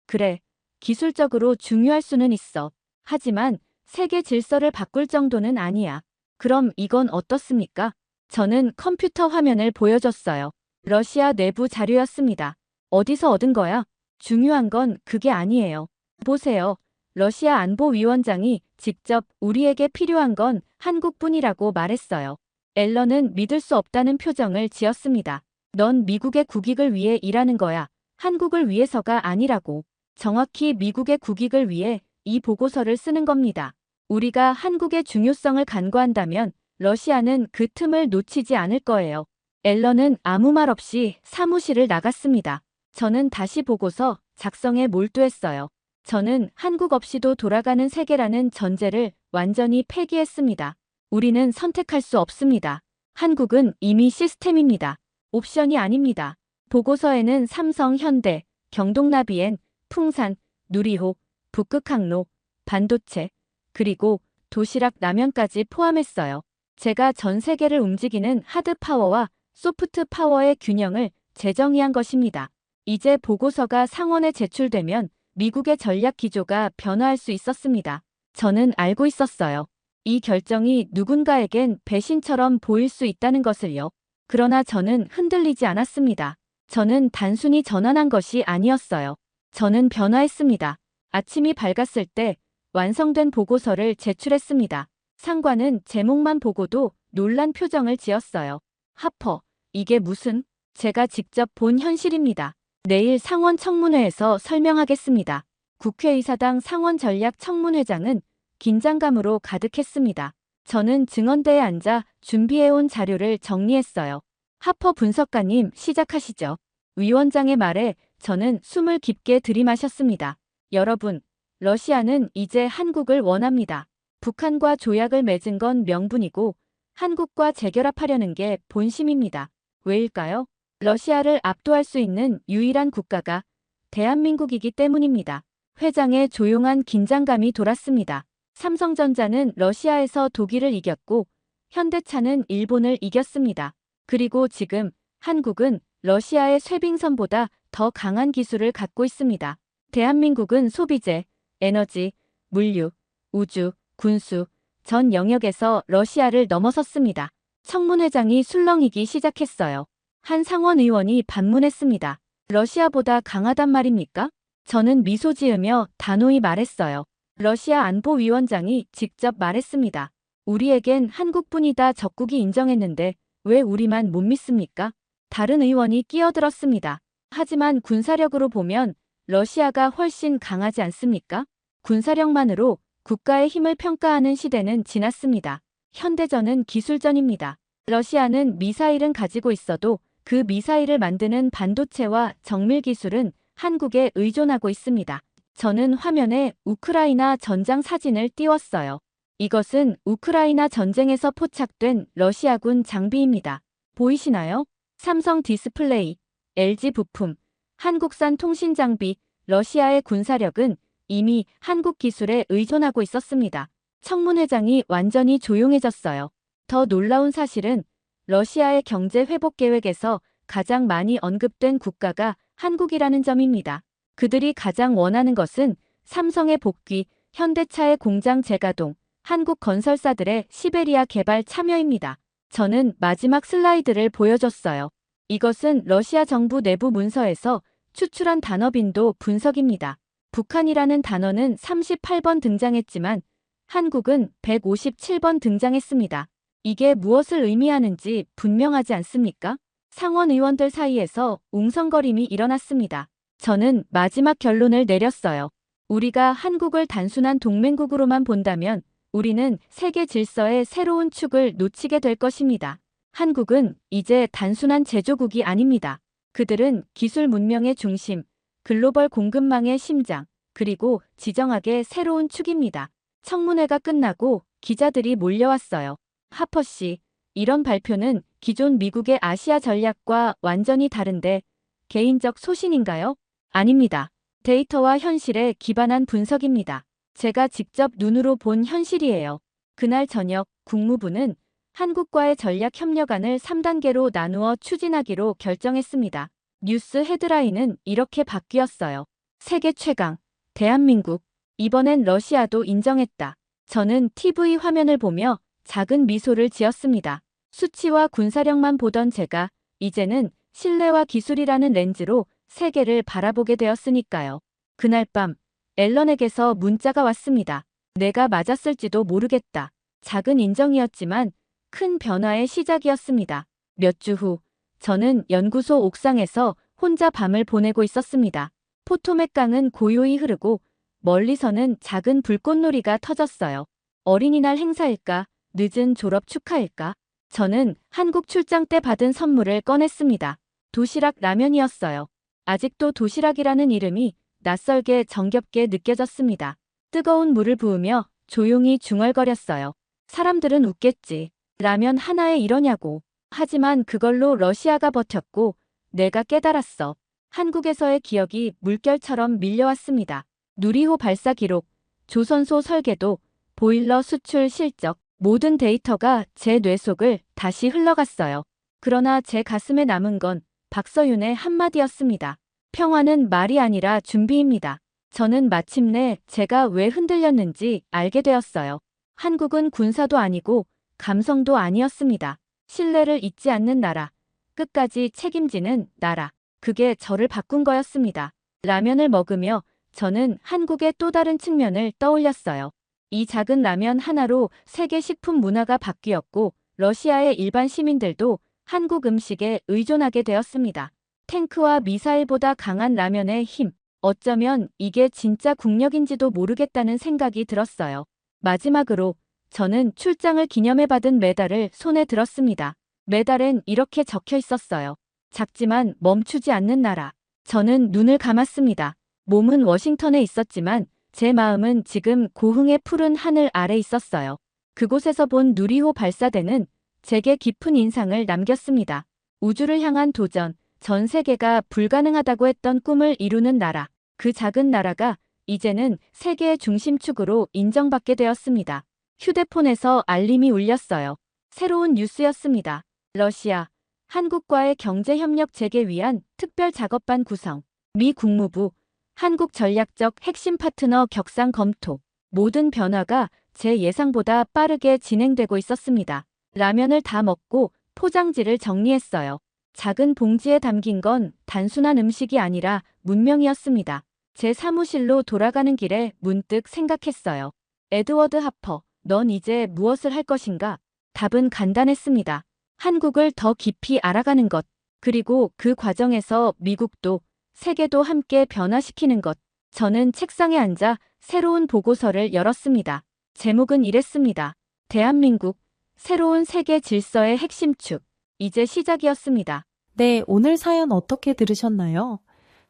그래, 기술적으로 중요할 수는 있어. 하지만 세계 질서를 바꿀 정도는 아니야. 그럼 이건 어떻습니까? 저는 컴퓨터 화면을 보여줬어요. 러시아 내부 자료였습니다. 어디서 얻은 거야? 중요한 건 그게 아니에요. 보세요. 러시아 안보위원장이 직접 우리에게 필요한 건 한국뿐이라고 말했어요. 앨런은 믿을 수 없다는 표정을 지었습니다. 넌 미국의 국익을 위해 일하는 거야. 한국을 위해서가 아니라고. 정확히 미국의 국익을 위해 이 보고서를 쓰는 겁니다. 우리가 한국의 중요성을 간과한다면 러시아는 그 틈을 놓치지 않을 거예요. 앨런은 아무 말 없이 사무실을 나갔습니다. 저는 다시 보고서 작성에 몰두했어요. 저는 한국 없이도 돌아가는 세계라는 전제를 완전히 폐기했습니다. 우리는 선택할 수 없습니다. 한국은 이미 시스템입니다. 옵션이 아닙니다. 보고서에는 삼성, 현대, 경동나비엔, 풍산, 누리호, 북극항로, 반도체, 그리고 도시락 라면까지 포함했어요. 제가 전 세계를 움직이는 하드 파워와 소프트 파워의 균형을 재정의한 것입니다. 이제 보고서가 상원에 제출되면 미국의 전략 기조가 변화할 수 있었습니다. 저는 알고 있었어요. 이 결정이 누군가에겐 배신처럼 보일 수 있다는 것을요. 그러나 저는 흔들리지 않았습니다. 저는 단순히 전환한 것이 아니었어요. 저는 변화했습니다. 아침이 밝았을 때 완성된 보고서를 제출했습니다. 상관은 제목만 보고도 놀란 표정을 지었어요. 하퍼, 이게 무슨? 제가 직접 본 현실입니다. 내일 상원 청문회에서 설명하겠습니다. 국회의사당 상원 전략 청문회장은 긴장감으로 가득했습니다. 저는 증언대에 앉아 준비해온 자료를 정리했어요. 하퍼 분석가님, 시작하시죠. 위원장의 말에 저는 숨을 깊게 들이마셨습니다. 여러분, 러시아는 이제 한국을 원합니다. 북한과 조약을 맺은 건 명분이고 한국과 재결합하려는 게 본심입니다. 왜일까요? 러시아를 압도할 수 있는 유일한 국가가 대한민국이기 때문입니다. 회장에 조용한 긴장감이 돌았습니다. 삼성전자는 러시아에서 독일을 이겼고 현대차는 일본을 이겼습니다. 그리고 지금 한국은 러시아의 쇠빙선보다 더 강한 기술을 갖고 있습니다. 대한민국은 소비재, 에너지, 물류, 우주, 군수, 전 영역에서 러시아를 넘어섰습니다. 청문회장이 술렁이기 시작했어요. 한 상원 의원이 반문했습니다. 러시아보다 강하단 말입니까? 저는 미소 지으며 단호히 말했어요. 러시아 안보위원장이 직접 말했습니다. 우리에겐 한국뿐이 다 적국이 인정했는데 왜 우리만 못 믿습니까? 다른 의원이 끼어들었습니다. 하지만 군사력으로 보면 러시아가 훨씬 강하지 않습니까? 군사력만으로 국가의 힘을 평가하는 시대는 지났습니다. 현대전은 기술전입니다. 러시아는 미사일은 가지고 있어도 그 미사일을 만드는 반도체와 정밀 기술은 한국에 의존하고 있습니다. 저는 화면에 우크라이나 전장 사진을 띄웠어요. 이것은 우크라이나 전쟁에서 포착된 러시아군 장비입니다. 보이시나요? 삼성 디스플레이, LG 부품, 한국산 통신 장비, 러시아의 군사력은 이미 한국 기술에 의존하고 있었습니다. 청문회장이 완전히 조용해졌어요. 더 놀라운 사실은 러시아의 경제 회복 계획에서 가장 많이 언급된 국가가 한국이라는 점입니다. 그들이 가장 원하는 것은 삼성의 복귀, 현대차의 공장 재가동, 한국 건설사들의 시베리아 개발 참여입니다. 저는 마지막 슬라이드를 보여줬어요. 이것은 러시아 정부 내부 문서에서 추출한 단어빈도 분석입니다. 북한이라는 단어는 38번 등장했지만 한국은 157번 등장했습니다. 이게 무엇을 의미하는지 분명하지 않습니까? 상원 의원들 사이에서 웅성거림이 일어났습니다. 저는 마지막 결론을 내렸어요. 우리가 한국을 단순한 동맹국으로만 본다면 우리는 세계 질서의 새로운 축을 놓치게 될 것입니다. 한국은 이제 단순한 제조국이 아닙니다. 그들은 기술 문명의 중심, 글로벌 공급망의 심장, 그리고 지정학의 새로운 축입니다. 청문회가 끝나고 기자들이 몰려왔어요. 하퍼 씨, 이런 발표는 기존 미국의 아시아 전략과 완전히 다른데 개인적 소신인가요? 아닙니다. 데이터와 현실에 기반한 분석입니다. 제가 직접 눈으로 본 현실이에요. 그날 저녁 국무부는 한국과의 전략 협력안을 3단계로 나누어 추진하기로 결정했습니다. 뉴스 헤드라인은 이렇게 바뀌었어요. 세계 최강, 대한민국, 이번엔 러시아도 인정했다. 저는 TV 화면을 보며 작은 미소를 지었습니다. 수치와 군사력만 보던 제가 이제는 신뢰와 기술이라는 렌즈로 세계를 바라보게 되었으니까요. 그날 밤 앨런에게서 문자가 왔습니다. 내가 맞았을지도 모르겠다. 작은 인정이었지만 큰 변화의 시작이었습니다. 몇 주 후 저는 연구소 옥상에서 혼자 밤을 보내고 있었습니다. 포토맥 강은 고요히 흐르고 멀리서는 작은 불꽃놀이가 터졌어요. 어린이날 행사일까? 늦은 졸업 축하일까? 저는 한국 출장 때 받은 선물을 꺼냈습니다. 도시락 라면이었어요. 아직도 도시락이라는 이름이 낯설게 정겹게 느껴졌습니다. 뜨거운 물을 부으며 조용히 중얼거렸어요. 사람들은 웃겠지. 라면 하나에 이러냐고. 하지만 그걸로 러시아가 버텼고 내가 깨달았어. 한국에서의 기억이 물결처럼 밀려왔습니다. 누리호 발사 기록, 조선소 설계도, 보일러 수출 실적, 모든 데이터가 제 뇌 속을 다시 흘러갔어요. 그러나 제 가슴에 남은 건 박서윤의 한마디였습니다. 평화는 말이 아니라 준비입니다. 저는 마침내 제가 왜 흔들렸는지 알게 되었어요. 한국은 군사도 아니고 감성도 아니었습니다. 신뢰를 잊지 않는 나라, 끝까지 책임지는 나라. 그게 저를 바꾼 거였습니다. 라면을 먹으며 저는 한국의 또 다른 측면을 떠올렸어요. 이 작은 라면 하나로 세계 식품 문화가 바뀌었고 러시아의 일반 시민들도 한국 음식에 의존하게 되었습니다. 탱크와 미사일보다 강한 라면의 힘. 어쩌면 이게 진짜 국력인지도 모르겠다는 생각이 들었어요. 마지막으로 저는 출장을 기념해 받은 메달을 손에 들었습니다. 메달엔 이렇게 적혀 있었어요. 작지만 멈추지 않는 나라. 저는 눈을 감았습니다. 몸은 워싱턴에 있었지만 제 마음은 지금 고흥의 푸른 하늘 아래 있었어요. 그곳에서 본 누리호 발사대는 제게 깊은 인상을 남겼습니다. 우주를 향한 도전, 전 세계가 불가능하다고 했던 꿈을 이루는 나라. 그 작은 나라가 이제는 세계의 중심축으로 인정받게 되었습니다. 휴대폰에서 알림이 울렸어요. 새로운 뉴스였습니다. 러시아, 한국과의 경제협력 재개 위한 특별 작업반 구성. 미 국무부, 한국 전략적 핵심 파트너 격상 검토. 모든 변화가 제 예상보다 빠르게 진행되고 있었습니다. 라면을 다 먹고 포장지를 정리했어요. 작은 봉지에 담긴 건 단순한 음식이 아니라 문명이었습니다. 제 사무실로 돌아가는 길에 문득 생각했어요. 에드워드 하퍼, 넌 이제 무엇을 할 것인가? 답은 간단했습니다. 한국을 더 깊이 알아가는 것, 그리고 그 과정에서 미국도, 세계도 함께 변화시키는 것. 저는 책상에 앉아 새로운 보고서를 열었습니다. 제목은 이랬습니다. 대한민국, 새로운 세계 질서의 핵심축. 이제 시작이었습니다. 네, 오늘 사연 어떻게 들으셨나요?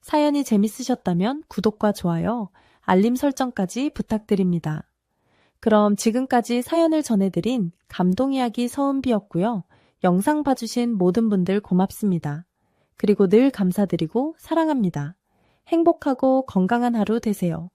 사연이 재밌으셨다면 구독과 좋아요, 알림 설정까지 부탁드립니다. 그럼 지금까지 사연을 전해드린 감동이야기 서은비였고요. 영상 봐주신 모든 분들 고맙습니다. 그리고 늘 감사드리고 사랑합니다. 행복하고 건강한 하루 되세요.